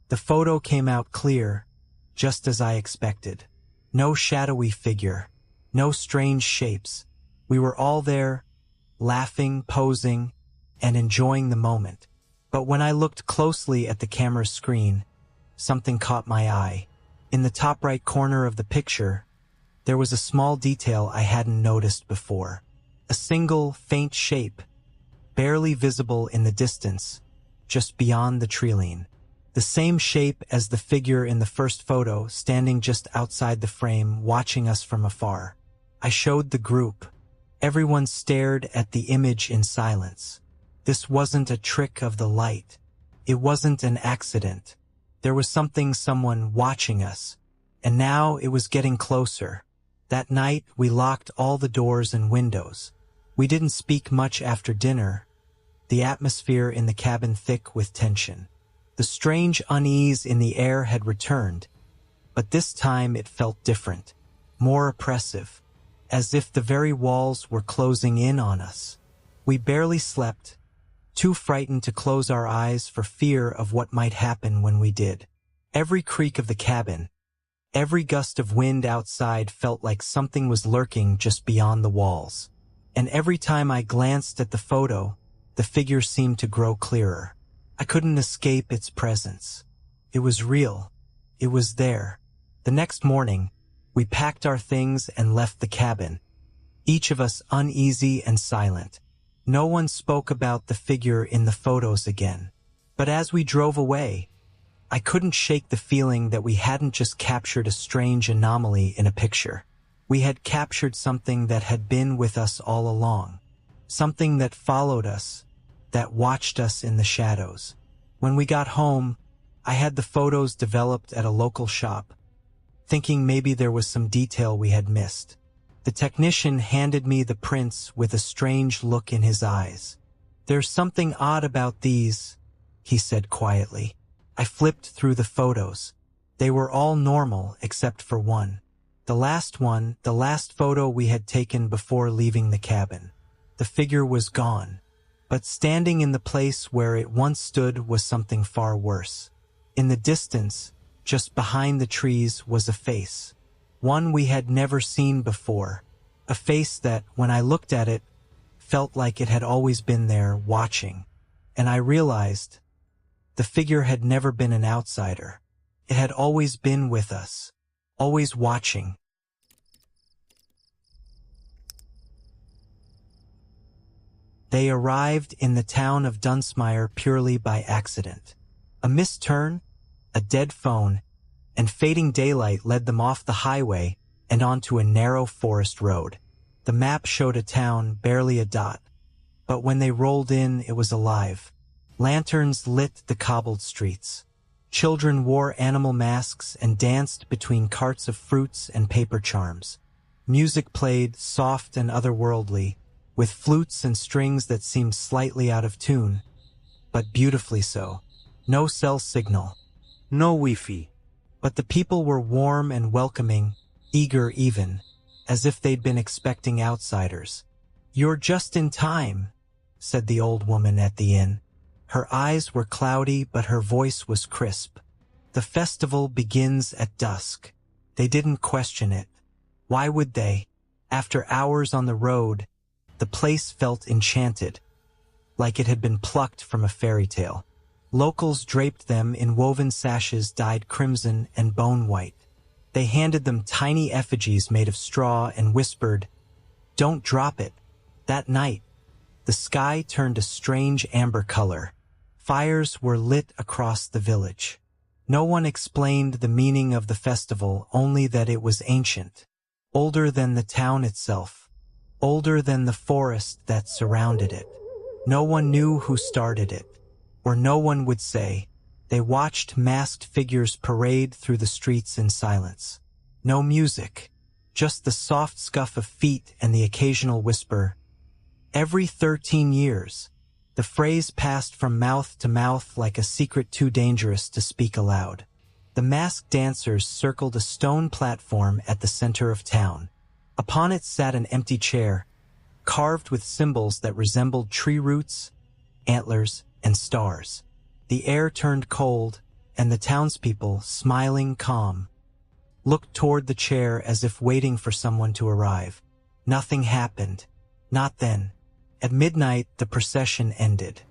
[SPEAKER 1] The photo came out clear, just as I expected. No shadowy figure, no strange shapes. We were all there, laughing, posing, and enjoying the moment. But when I looked closely at the camera's screen, something caught my eye. In the top right corner of the picture, there was a small detail I hadn't noticed before. A single, faint shape, barely visible in the distance, just beyond the tree line. The same shape as the figure in the first photo, standing just outside the frame, watching us from afar. I showed the group. Everyone stared at the image in silence. This wasn't a trick of the light. It wasn't an accident. There was someone watching us. And now it was getting closer. That night, we locked all the doors and windows. We didn't speak much after dinner, the atmosphere in the cabin thick with tension. The strange unease in the air had returned, but this time it felt different, more oppressive, as if the very walls were closing in on us. We barely slept, too frightened to close our eyes for fear of what might happen when we did. Every creak of the cabin, every gust of wind outside felt like something was lurking just beyond the walls. And every time I glanced at the photo, the figure seemed to grow clearer. I couldn't escape its presence. It was real. It was there. The next morning, we packed our things and left the cabin, each of us uneasy and silent. No one spoke about the figure in the photos again. But as we drove away, I couldn't shake the feeling that we hadn't just captured a strange anomaly in a picture. We had captured something that had been with us all along. Something that followed us, that watched us in the shadows. When we got home, I had the photos developed at a local shop, thinking maybe there was some detail we had missed. The technician handed me the prints with a strange look in his eyes. "There's something odd about these," he said quietly. I flipped through the photos. They were all normal except for one. The last photo we had taken before leaving the cabin. The figure was gone, but standing in the place where it once stood was something far worse. In the distance, just behind the trees, was a face. One we had never seen before. A face that, when I looked at it, felt like it had always been there, watching. And I realized the figure had never been an outsider. It had always been with us, always watching. They arrived in the town of Dunsmire purely by accident. A missed turn, a dead phone, and fading daylight led them off the highway and onto a narrow forest road. The map showed a town, barely a dot, but when they rolled in, it was alive. Lanterns lit the cobbled streets. Children wore animal masks and danced between carts of fruits and paper charms. Music played, soft and otherworldly, with flutes and strings that seemed slightly out of tune, but beautifully so. No cell signal,
[SPEAKER 2] No Wi-Fi.
[SPEAKER 1] but the people were warm and welcoming, eager even, as if they'd been expecting outsiders. "You're just in time," said the old woman at the inn. Her eyes were cloudy, but her voice was crisp. "The festival begins at dusk." They didn't question it. Why would they? After hours on the road, the place felt enchanted, like it had been plucked from a fairy tale. Locals draped them in woven sashes dyed crimson and bone white. They handed them tiny effigies made of straw and whispered, "Don't drop it." That night, the sky turned a strange amber color. Fires were lit across the village. No one explained the meaning of the festival, only that it was ancient, older than the town itself, older than the forest that surrounded it. No one knew who started it, or no one would say. They watched masked figures parade through the streets in silence. No music, just the soft scuff of feet and the occasional whisper. Every 13 years, the phrase passed from mouth to mouth like a secret too dangerous to speak aloud. The masked dancers circled a stone platform at the center of town. Upon it sat an empty chair, carved with symbols that resembled tree roots, antlers, and stars. The air turned cold, and the townspeople, smiling calm, looked toward the chair as if waiting for someone to arrive. Nothing happened. Not then. At midnight, the procession ended.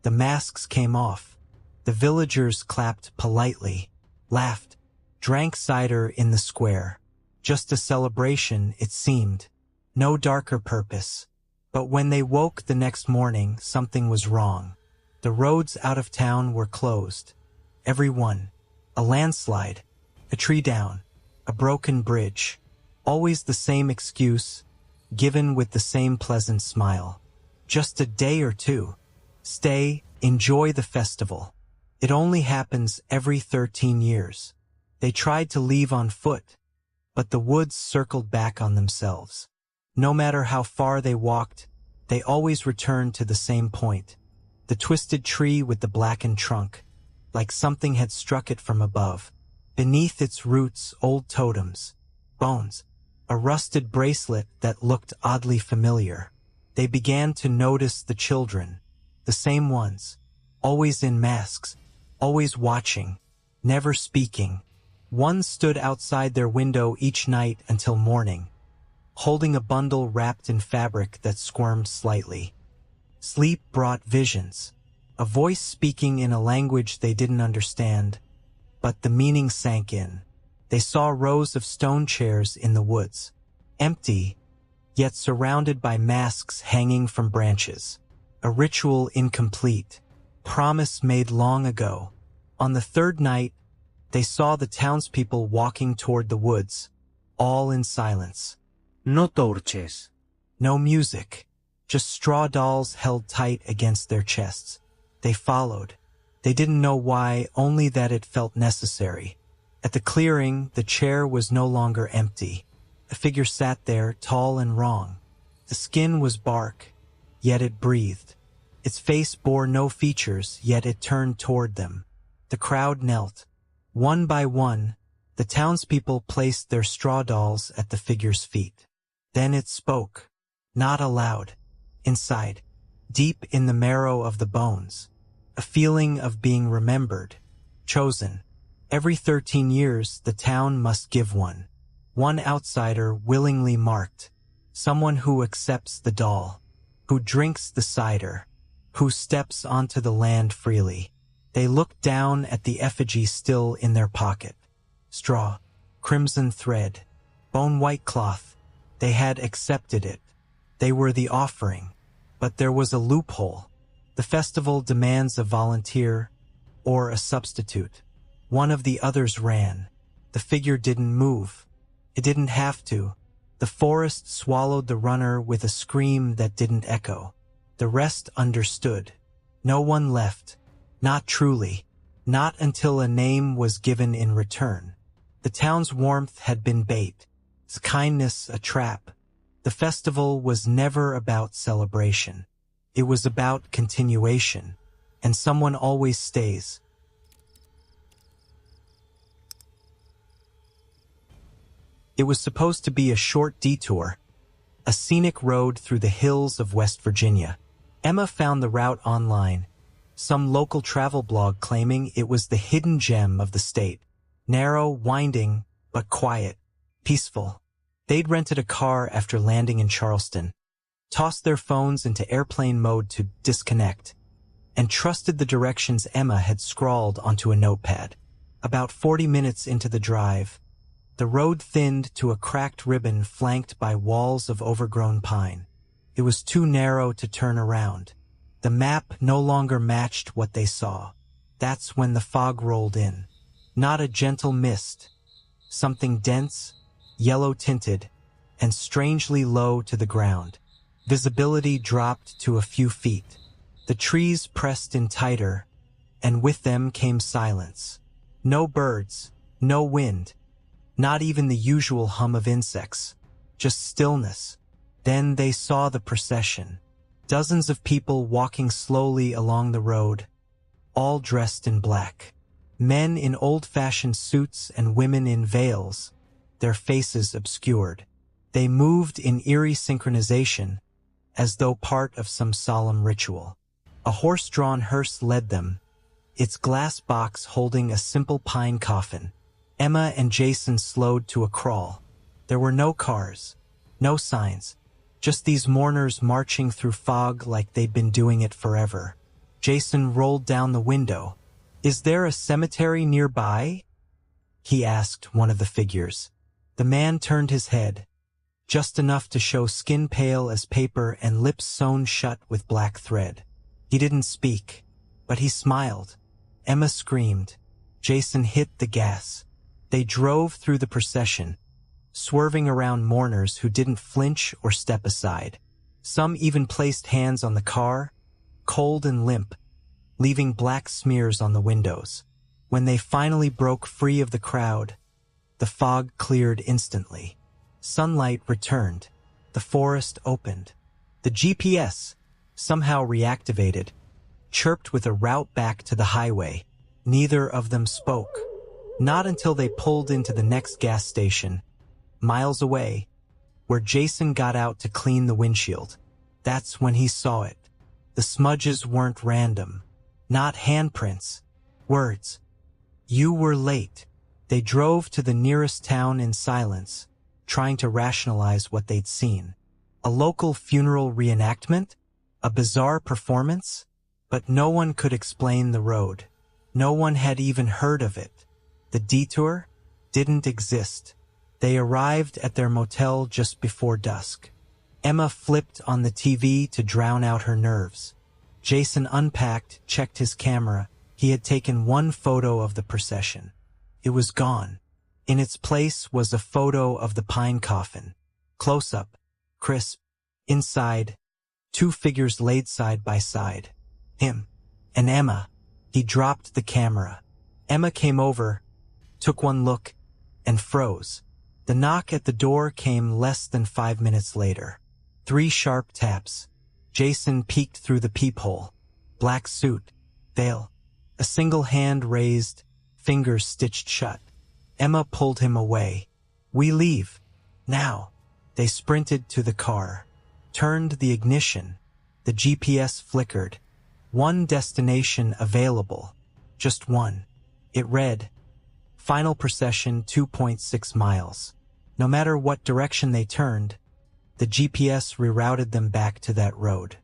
[SPEAKER 1] The masks came off. The villagers clapped politely, laughed, drank cider in the square. Just a celebration, it seemed. No darker purpose. But when they woke the next morning, something was wrong. The roads out of town were closed, every one. A landslide, a tree down, a broken bridge. Always the same excuse, given with the same pleasant smile. Just a day or two. Stay, enjoy the festival. It only happens every 13 years. They tried to leave on foot, but the woods circled back on themselves. No matter how far they walked, they always returned to the same point. The twisted tree with the blackened trunk, like something had struck it from above. Beneath its roots, old totems, bones, a rusted bracelet that looked oddly familiar. They began to notice the children, the same ones, always in masks, always watching, never speaking. One stood outside their window each night until morning, holding a bundle wrapped in fabric that squirmed slightly. Sleep brought visions, a voice speaking in a language they didn't understand, but the meaning sank in. They saw rows of stone chairs in the woods, empty, yet surrounded by masks hanging from branches. A ritual incomplete, promise made long ago. On the third night, they saw the townspeople walking toward the woods, all in silence.
[SPEAKER 2] No torches.
[SPEAKER 1] No music, just straw dolls held tight against their chests. They followed. They didn't know why, only that it felt necessary. At the clearing, the chair was no longer empty. A figure sat there, tall and wrong. The skin was bark, yet it breathed. Its face bore no features, yet it turned toward them. The crowd knelt. One by one, the townspeople placed their straw dolls at the figure's feet. Then it spoke, not aloud. Inside, deep in the marrow of the bones, a feeling of being remembered, chosen. Every 13 years, the town must give one. One outsider willingly marked, someone who accepts the doll, who drinks the cider, who steps onto the land freely. They looked down at the effigy still in their pocket. Straw, crimson thread, bone-white cloth. They had accepted it. They were the offering. But there was a loophole. The festival demands a volunteer or a substitute. One of the others ran. The figure didn't move. It didn't have to. The forest swallowed the runner with a scream that didn't echo. The rest understood. No one left. Not truly. Not until a name was given in return. The town's warmth had been bait. Its kindness a trap. The festival was never about celebration. It was about continuation. And someone always stays. It was supposed to be a short detour, a scenic road through the hills of West Virginia. Emma found the route online, some local travel blog claiming it was the hidden gem of the state. Narrow, winding, but quiet, peaceful. They'd rented a car after landing in Charleston, tossed their phones into airplane mode to disconnect, and trusted the directions Emma had scrawled onto a notepad. About 40 minutes into the drive, the road thinned to a cracked ribbon flanked by walls of overgrown pine. It was too narrow to turn around. The map no longer matched what they saw. That's when the fog rolled in. Not a gentle mist. Something dense, yellow-tinted, and strangely low to the ground. Visibility dropped to a few feet. The trees pressed in tighter, and with them came silence. No birds, no wind. Not even the usual hum of insects, just stillness. Then they saw the procession. Dozens of people walking slowly along the road, all dressed in black. Men in old-fashioned suits and women in veils, their faces obscured. They moved in eerie synchronization, as though part of some solemn ritual. A horse-drawn hearse led them, its glass box holding a simple pine coffin. Emma and Jason slowed to a crawl. There were no cars, no signs, just these mourners marching through fog like they'd been doing it forever. Jason rolled down the window. "Is there a cemetery nearby?" he asked one of the figures. The man turned his head, just enough to show skin pale as paper and lips sewn shut with black thread. He didn't speak, but he smiled. Emma screamed. Jason hit the gas. They drove through the procession, swerving around mourners who didn't flinch or step aside. Some even placed hands on the car, cold and limp, leaving black smears on the windows. When they finally broke free of the crowd, the fog cleared instantly. Sunlight returned. The forest opened. The GPS, somehow reactivated, chirped with a route back to the highway. Neither of them spoke. Not until they pulled into the next gas station, miles away, where Jason got out to clean the windshield. That's when he saw it. The smudges weren't random. Not handprints. Words. You were late. They drove to the nearest town in silence, trying to rationalize what they'd seen. A local funeral reenactment? A bizarre performance? But no one could explain the road. No one had even heard of it. The detour didn't exist. They arrived at their motel just before dusk. Emma flipped on the TV to drown out her nerves. Jason unpacked, checked his camera. He had taken one photo of the procession. It was gone. In its place was a photo of the pine coffin. Close up, crisp. Inside, two figures laid side by side. Him and Emma. He dropped the camera. Emma came over, took one look, and froze. The knock at the door came less than 5 minutes later. 3 sharp taps. Jason peeked through the peephole. Black suit, veil, a single hand raised, fingers stitched shut. Emma pulled him away. We leave. Now. They sprinted to the car, turned the ignition. The GPS flickered. One destination available. Just one. It read, final procession 2.6 miles. No matter what direction they turned, the GPS rerouted them back to that road.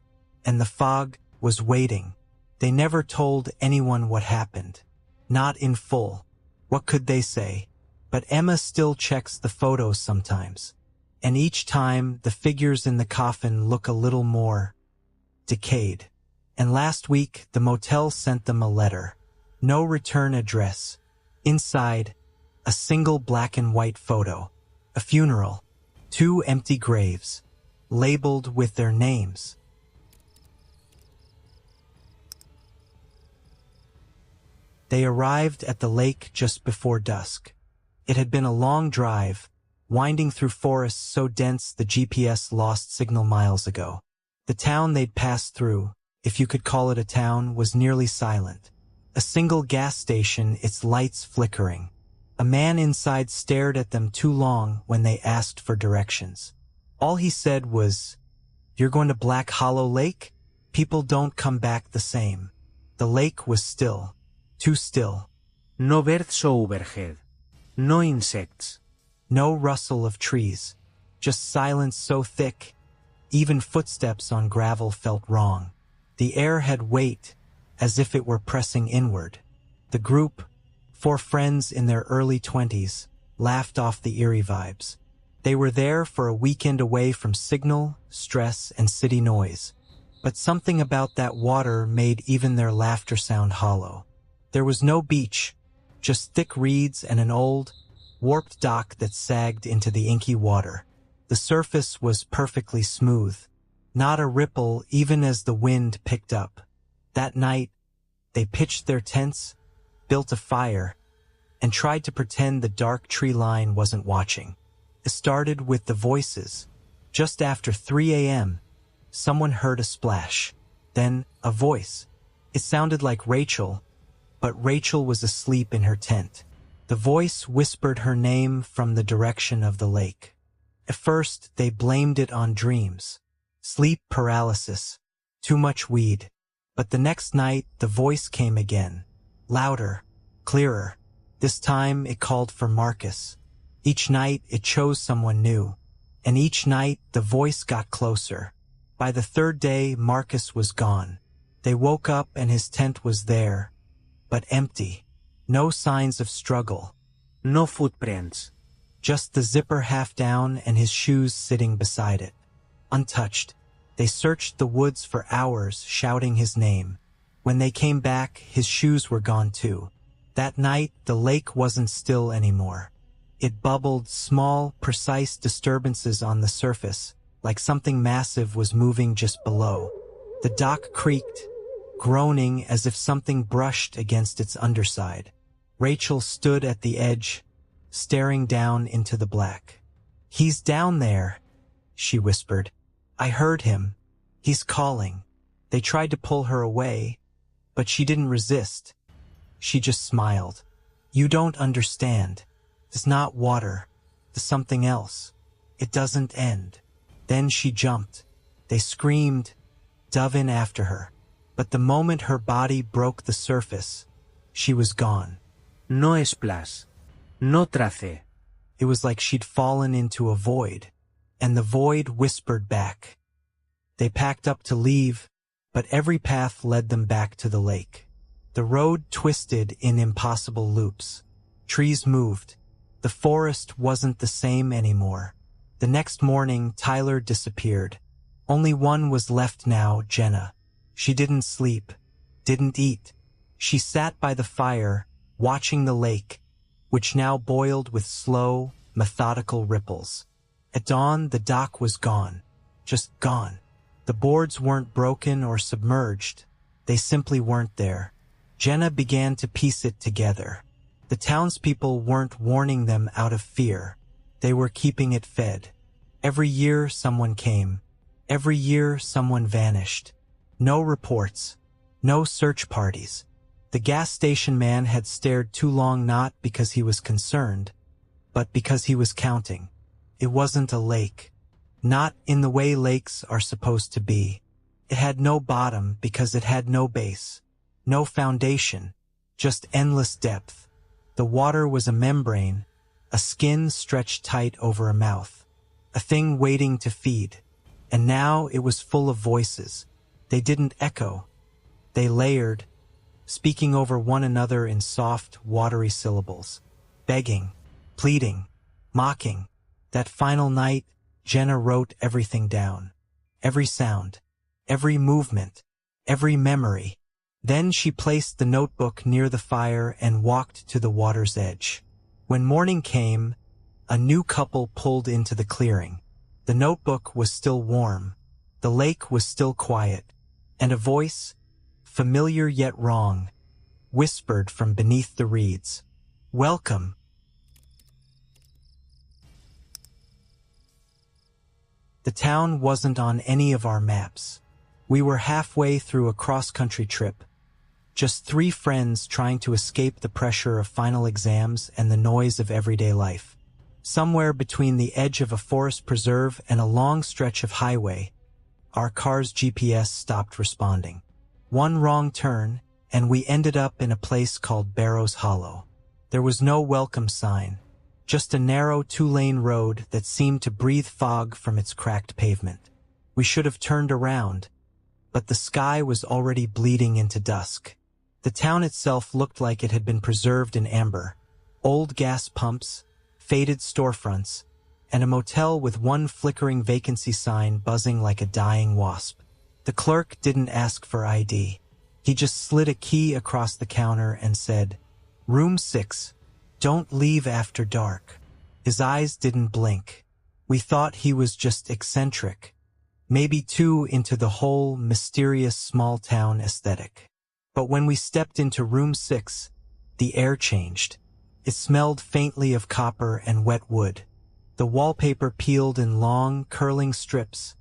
[SPEAKER 1] And the fog was waiting. They never told anyone what happened. Not in full. What could they say? But Emma still checks the photos sometimes. And each time, the figures in the coffin look a little more decayed. And last week, the motel sent them a letter. No return address. Inside, a single black and white photo. A funeral. 2 empty graves, labeled with their names. They arrived at the lake just before dusk. It had been a long drive, winding through forests so dense the GPS lost signal miles ago. The town they'd passed through, if you could call it a town, was nearly silent. A single gas station, its lights flickering. A man inside stared at them too long when they asked for directions. All he said was, "You're going to Black Hollow Lake? People don't come back the same." The lake was still. Too still.
[SPEAKER 2] No birds overhead. No insects.
[SPEAKER 1] No rustle of trees. Just silence so thick, even footsteps on gravel felt wrong. The air had weight, as if it were pressing inward. The group, 4 friends in their early 20s, laughed off the eerie vibes. They were there for a weekend away from signal, stress, and city noise. But something about that water made even their laughter sound hollow. There was no beach, just thick reeds and an old, warped dock that sagged into the inky water. The surface was perfectly smooth, not a ripple even as the wind picked up. That night, they pitched their tents, built a fire, and tried to pretend the dark tree line wasn't watching. It started with the voices. Just after 3 a.m., someone heard a splash. Then, a voice. It sounded like Rachel, but Rachel was asleep in her tent. The voice whispered her name from the direction of the lake. At first, they blamed it on dreams. Sleep paralysis. Too much weed. But the next night, the voice came again. Louder. Clearer. This time, it called for Marcus. Each night, it chose someone new. And each night, the voice got closer. By the 3rd day, Marcus was gone. They woke up and his tent was there, but empty. No signs of struggle.
[SPEAKER 2] No footprints.
[SPEAKER 1] Just the zipper half down and his shoes sitting beside it. Untouched. They searched the woods for hours, shouting his name. When they came back, his shoes were gone too. That night, the lake wasn't still anymore. It bubbled, small, precise disturbances on the surface, like something massive was moving just below. The dock creaked, groaning as if something brushed against its underside. Rachel stood at the edge, staring down into the black. "He's down there," she whispered. "I heard him. He's calling." They tried to pull her away, but she didn't resist. She just smiled. "You don't understand. It's not water. It's something else. It doesn't end." Then she jumped. They screamed, dove in after her. But the moment her body broke the surface, she was gone.
[SPEAKER 2] No splash. No trace.
[SPEAKER 1] It was like she'd fallen into a void, and the void whispered back. They packed up to leave, but every path led them back to the lake. The road twisted in impossible loops. Trees moved. The forest wasn't the same anymore. The next morning, Tyler disappeared. Only one was left now, Jenna. She didn't sleep, didn't eat. She sat by the fire, watching the lake, which now boiled with slow, methodical ripples. At dawn, the dock was gone. Just gone. The boards weren't broken or submerged. They simply weren't there. Jenna began to piece it together. The townspeople weren't warning them out of fear. They were keeping it fed. Every year someone came. Every year someone vanished. No reports. No search parties. The gas station man had stared too long, not because he was concerned, but because he was counting. It wasn't a lake. Not in the way lakes are supposed to be. It had no bottom because it had no base. No foundation. Just endless depth. The water was a membrane, a skin stretched tight over a mouth, a thing waiting to feed. And now it was full of voices. They didn't echo. They layered, speaking over one another in soft, watery syllables, begging, pleading, mocking. That final night, Jenna wrote everything down. Every sound, every movement, every memory. Then she placed the notebook near the fire and walked to the water's edge. When morning came, a new couple pulled into the clearing. The notebook was still warm. The lake was still quiet. And a voice, familiar yet wrong, whispered from beneath the reeds, "Welcome." The town wasn't on any of our maps. We were halfway through a cross-country trip. Just 3 friends trying to escape the pressure of final exams and the noise of everyday life. Somewhere between the edge of a forest preserve and a long stretch of highway, our car's GPS stopped responding. One wrong turn, and we ended up in a place called Barrows Hollow. There was no welcome sign, just a narrow 2-lane road that seemed to breathe fog from its cracked pavement. We should have turned around, but the sky was already bleeding into dusk. The town itself looked like it had been preserved in amber. Old gas pumps, faded storefronts, and a motel with one flickering vacancy sign buzzing like a dying wasp. The clerk didn't ask for ID. He just slid a key across the counter and said, "Room 6, don't leave after dark." His eyes didn't blink. We thought he was just eccentric, maybe too into the whole mysterious small-town aesthetic. But when we stepped into room 6, the air changed. It smelled faintly of copper and wet wood. The wallpaper peeled in long, curling strips,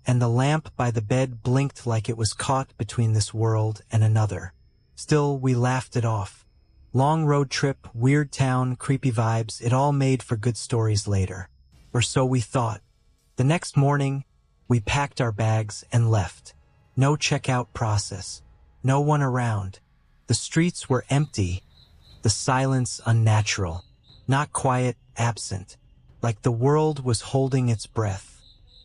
[SPEAKER 1] and the lamp by the bed blinked like it was caught between this world and another. Still, we laughed it off. Long road trip, weird town, creepy vibes, it all made for good stories later. Or so we thought. The next morning, we packed our bags and left. No checkout process. No one around. The streets were empty. The silence unnatural. Not quiet, absent. Like the world was holding its breath.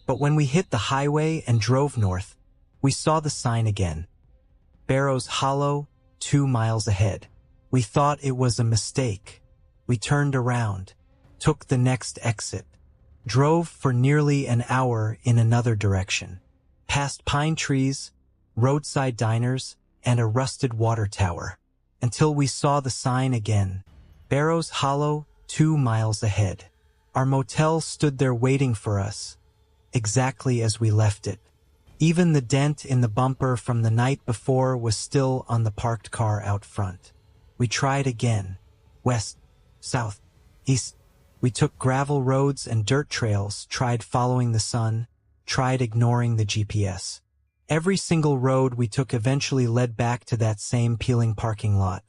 [SPEAKER 1] But when we hit the highway and drove north, we saw the sign again. Barrows Hollow, 2 miles ahead. We thought it was a mistake. We turned around, took the next exit, drove for nearly an hour in another direction, past pine trees, roadside diners, and a rusted water tower. until we saw the sign again. Barrows Hollow, 2 miles ahead. Our motel stood there waiting for us, exactly as we left it. Even the dent in the bumper from the night before was still on the parked car out front. We tried again. West, south, east. We took gravel roads and dirt trails, tried following the sun, tried ignoring the GPS. Every single road we took eventually led back to that same peeling parking lot,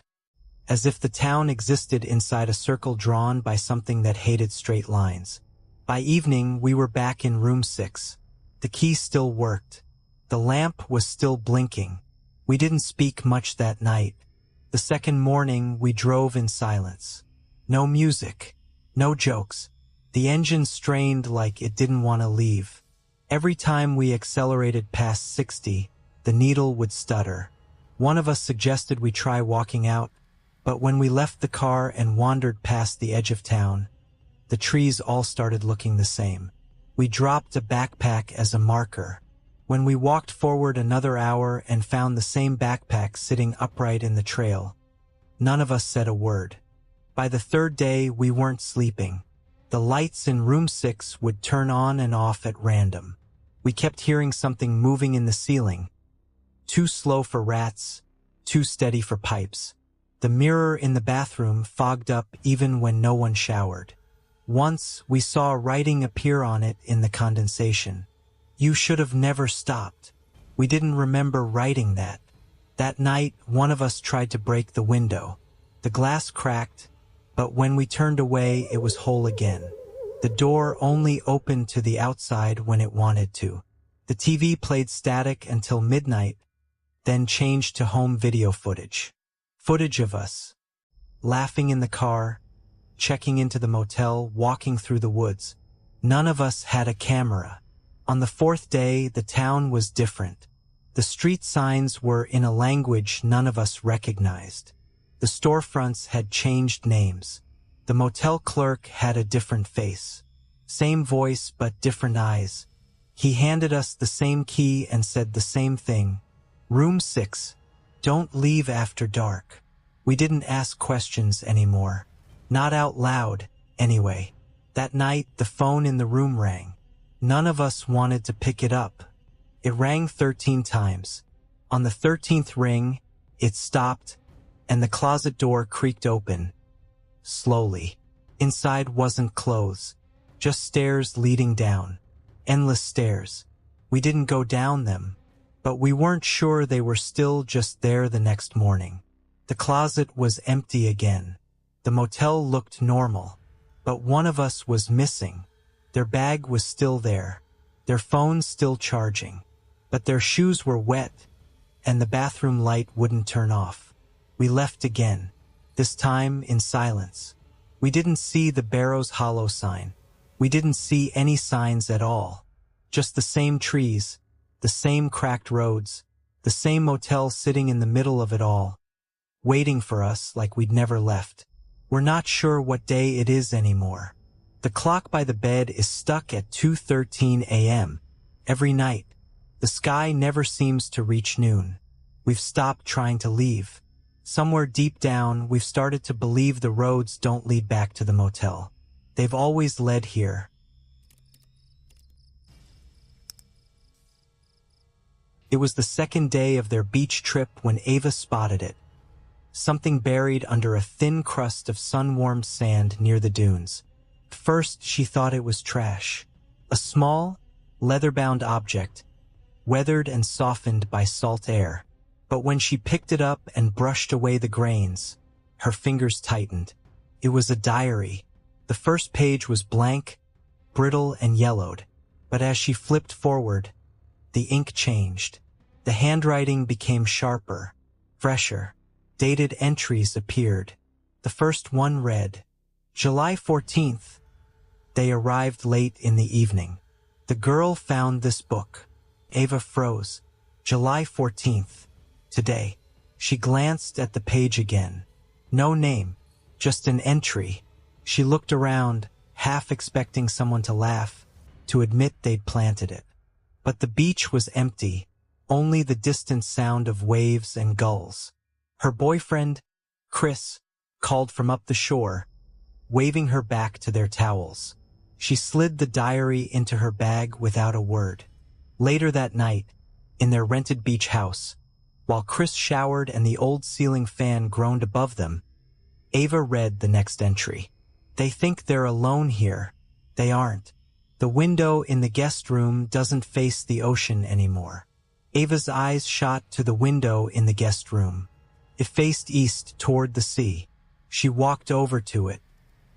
[SPEAKER 1] as if the town existed inside a circle drawn by something that hated straight lines. By evening, we were back in room 6. The key still worked. The lamp was still blinking. We didn't speak much that night. The second morning, we drove in silence. No music, no jokes. The engine strained like it didn't want to leave. Every time we accelerated past 60, the needle would stutter. One of us suggested we try walking out, but when we left the car and wandered past the edge of town, the trees all started looking the same. We dropped a backpack as a marker. When we walked forward another hour and found the same backpack sitting upright in the trail, none of us said a word. By the third day, we weren't sleeping. The lights in room 6 would turn on and off at random. We kept hearing something moving in the ceiling. Too slow for rats, too steady for pipes. The mirror in the bathroom fogged up even when no one showered. Once, we saw writing appear on it in the condensation. "You should have never stopped." We didn't remember writing that. That night, one of us tried to break the window. The glass cracked, but when we turned away, it was whole again. The door only opened to the outside when it wanted to. The TV played static until midnight, then changed to home video footage. Footage of us, laughing in the car, checking into the motel, walking through the woods. None of us had a camera. On the 4th day, the town was different. The street signs were in a language none of us recognized. The storefronts had changed names. The motel clerk had a different face. Same voice, but different eyes. He handed us the same key and said the same thing. "Room 6. Don't leave after dark." We didn't ask questions anymore. Not out loud, anyway. That night, the phone in the room rang. None of us wanted to pick it up. It rang 13 times. On the 13th ring, it stopped, and the closet door creaked open. Slowly. Inside wasn't clothes, just stairs leading down. Endless stairs. We didn't go down them, but we weren't sure they were still just there the next morning. The closet was empty again. The motel looked normal, but one of us was missing. Their bag was still there, their phone still charging, but their shoes were wet, and the bathroom light wouldn't turn off. We left again, this time in silence. We didn't see the Barrows Hollow sign. We didn't see any signs at all. Just the same trees, the same cracked roads, the same motel sitting in the middle of it all, waiting for us like we'd never left. We're not sure what day it is anymore. The clock by the bed is stuck at 2:13 a.m. every night. The sky never seems to reach noon. We've stopped trying to leave. Somewhere deep down, we've started to believe the roads don't lead back to the motel. They've always led here. It was the second day of their beach trip when Ava spotted it. Something buried under a thin crust of sun-warmed sand near the dunes. First, she thought it was trash. A small, leather-bound object, weathered and softened by salt air. But when she picked it up and brushed away the grains, her fingers tightened. It was a diary. The first page was blank, brittle and yellowed. But as she flipped forward, the ink changed. The handwriting became sharper, fresher. Dated entries appeared. The first one read, July 14th. They arrived late in the evening. The girl found this book. Ava froze. July 14th. Today. She glanced at the page again. No name, just an entry. She looked around, half expecting someone to laugh, to admit they'd planted it. But the beach was empty, only the distant sound of waves and gulls. Her boyfriend, Chris called from up the shore, waving her back to their towels. She slid the diary into her bag without a word. Later that night, in their rented beach house, while Chris showered and the old ceiling fan groaned above them, Ava read the next entry. They think they're alone here. They aren't. The window in the guest room doesn't face the ocean anymore. Ava's eyes shot to the window in the guest room. It faced east toward the sea. She walked over to it.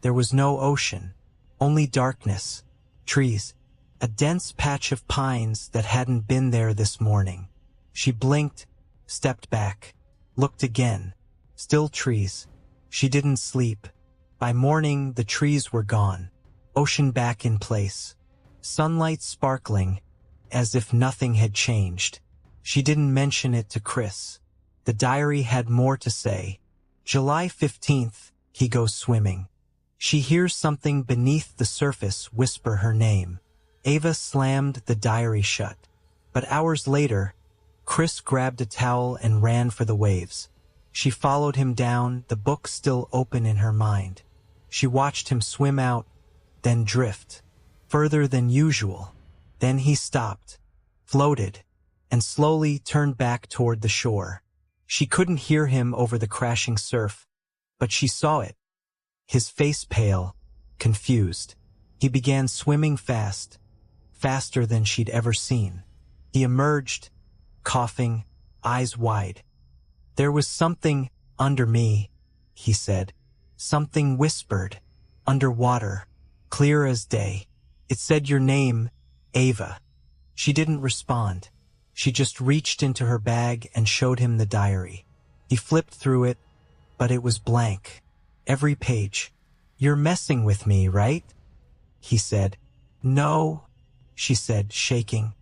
[SPEAKER 1] There was no ocean, only darkness, trees, a dense patch of pines that hadn't been there this morning. She blinked, stepped back, looked again. Still trees. She didn't sleep. By morning, the trees were gone. Ocean back in place. Sunlight sparkling, as if nothing had changed. She didn't mention it to Chris. The diary had more to say. July 15th, he goes swimming. She hears something beneath the surface whisper her name. Ava slammed the diary shut. But hours later, Chris grabbed a towel and ran for the waves. She followed him down, the book still open in her mind. She watched him swim out, then drift, further than usual. Then he stopped, floated, and slowly turned back toward the shore. She couldn't hear him over the crashing surf, but she saw it. His face pale, confused. He began swimming fast, faster than she'd ever seen. He emerged, coughing, eyes wide. There was something under me, he said. Something whispered, underwater, clear as day. It said your name, Ava. She didn't respond. She just reached into her bag and showed him the diary. He flipped through it, but it was blank. Every page. You're messing with me, right? He said. No, she said, shaking.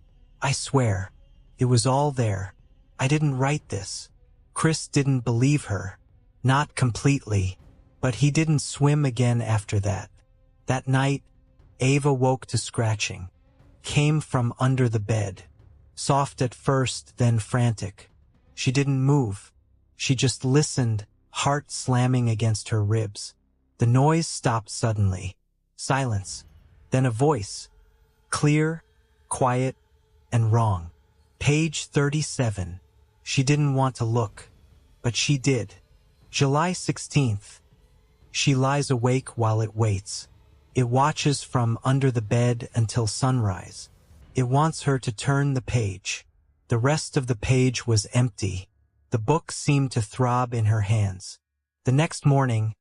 [SPEAKER 1] I swear. It was all there. I didn't write this. Chris didn't believe her. Not completely. But he didn't swim again after that. That night, Ava woke to scratching. Came from under the bed. Soft at first, then frantic. She didn't move. She just listened, heart slamming against her ribs. The noise stopped suddenly. Silence. Then a voice. Clear, quiet, and wrong. Page 37. She didn't want to look, but she did. July 16th. She lies awake while it waits. It watches from under the bed until sunrise. It wants her to turn the page. The rest of the page was empty. The book seemed to throb in her hands. The next morning,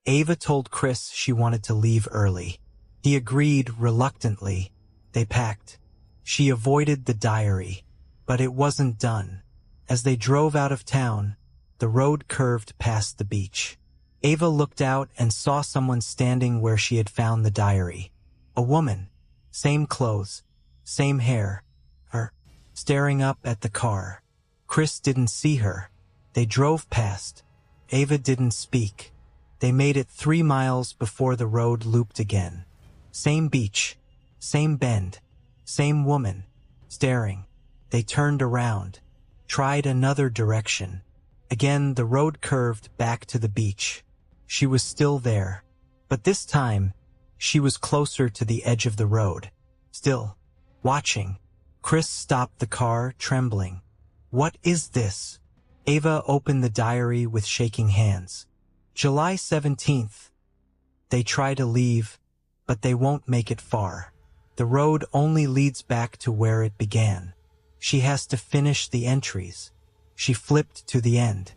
[SPEAKER 1] Ava told Chris she wanted to leave early. He agreed reluctantly. They packed. She avoided the diary, but it wasn't done. As they drove out of town, the road curved past the beach. Ava looked out and saw someone standing where she had found the diary. A woman. Same clothes. Same hair. Her. Staring up at the car. Chris didn't see her. They drove past. Ava didn't speak. They made it 3 miles before the road looped again. Same beach. Same bend. Same woman. Staring. They turned around. Tried another direction. Again, the road curved back to the beach. She was still there. But this time, she was closer to the edge of the road. Still, watching. Chris stopped the car, trembling. What is this? Ava opened the diary with shaking hands. July 17th. They try to leave, but they won't make it far. The road only leads back to where it began. She has to finish the entries. She flipped to the end.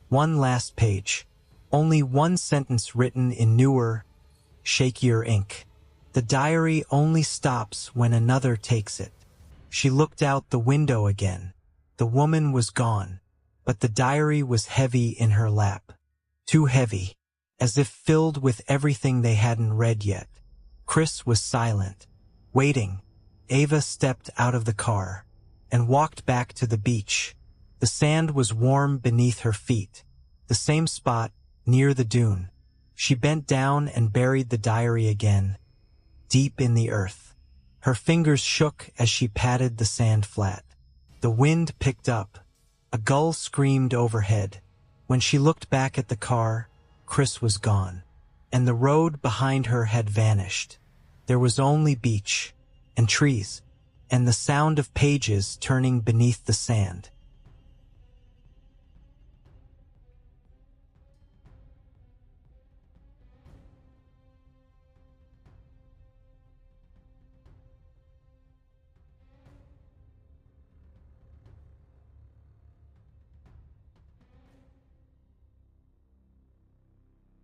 [SPEAKER 1] One last page. Only one sentence written in newer, shakier ink. The diary only stops when another takes it. She looked out the window again. The woman was gone, but the diary was heavy in her lap. Too heavy, as if filled with everything they hadn't read yet. Chris was silent, waiting. Ava stepped out of the car and walked back to the beach. The sand was warm beneath her feet, the same spot near the dune. She bent down and buried the diary again, deep in the earth. Her fingers shook as she patted the sand flat. The wind picked up. A gull screamed overhead. When she looked back at the car, Chris was gone, and the road behind her had vanished. There was only beach and trees, and the sound of pages turning beneath the sand.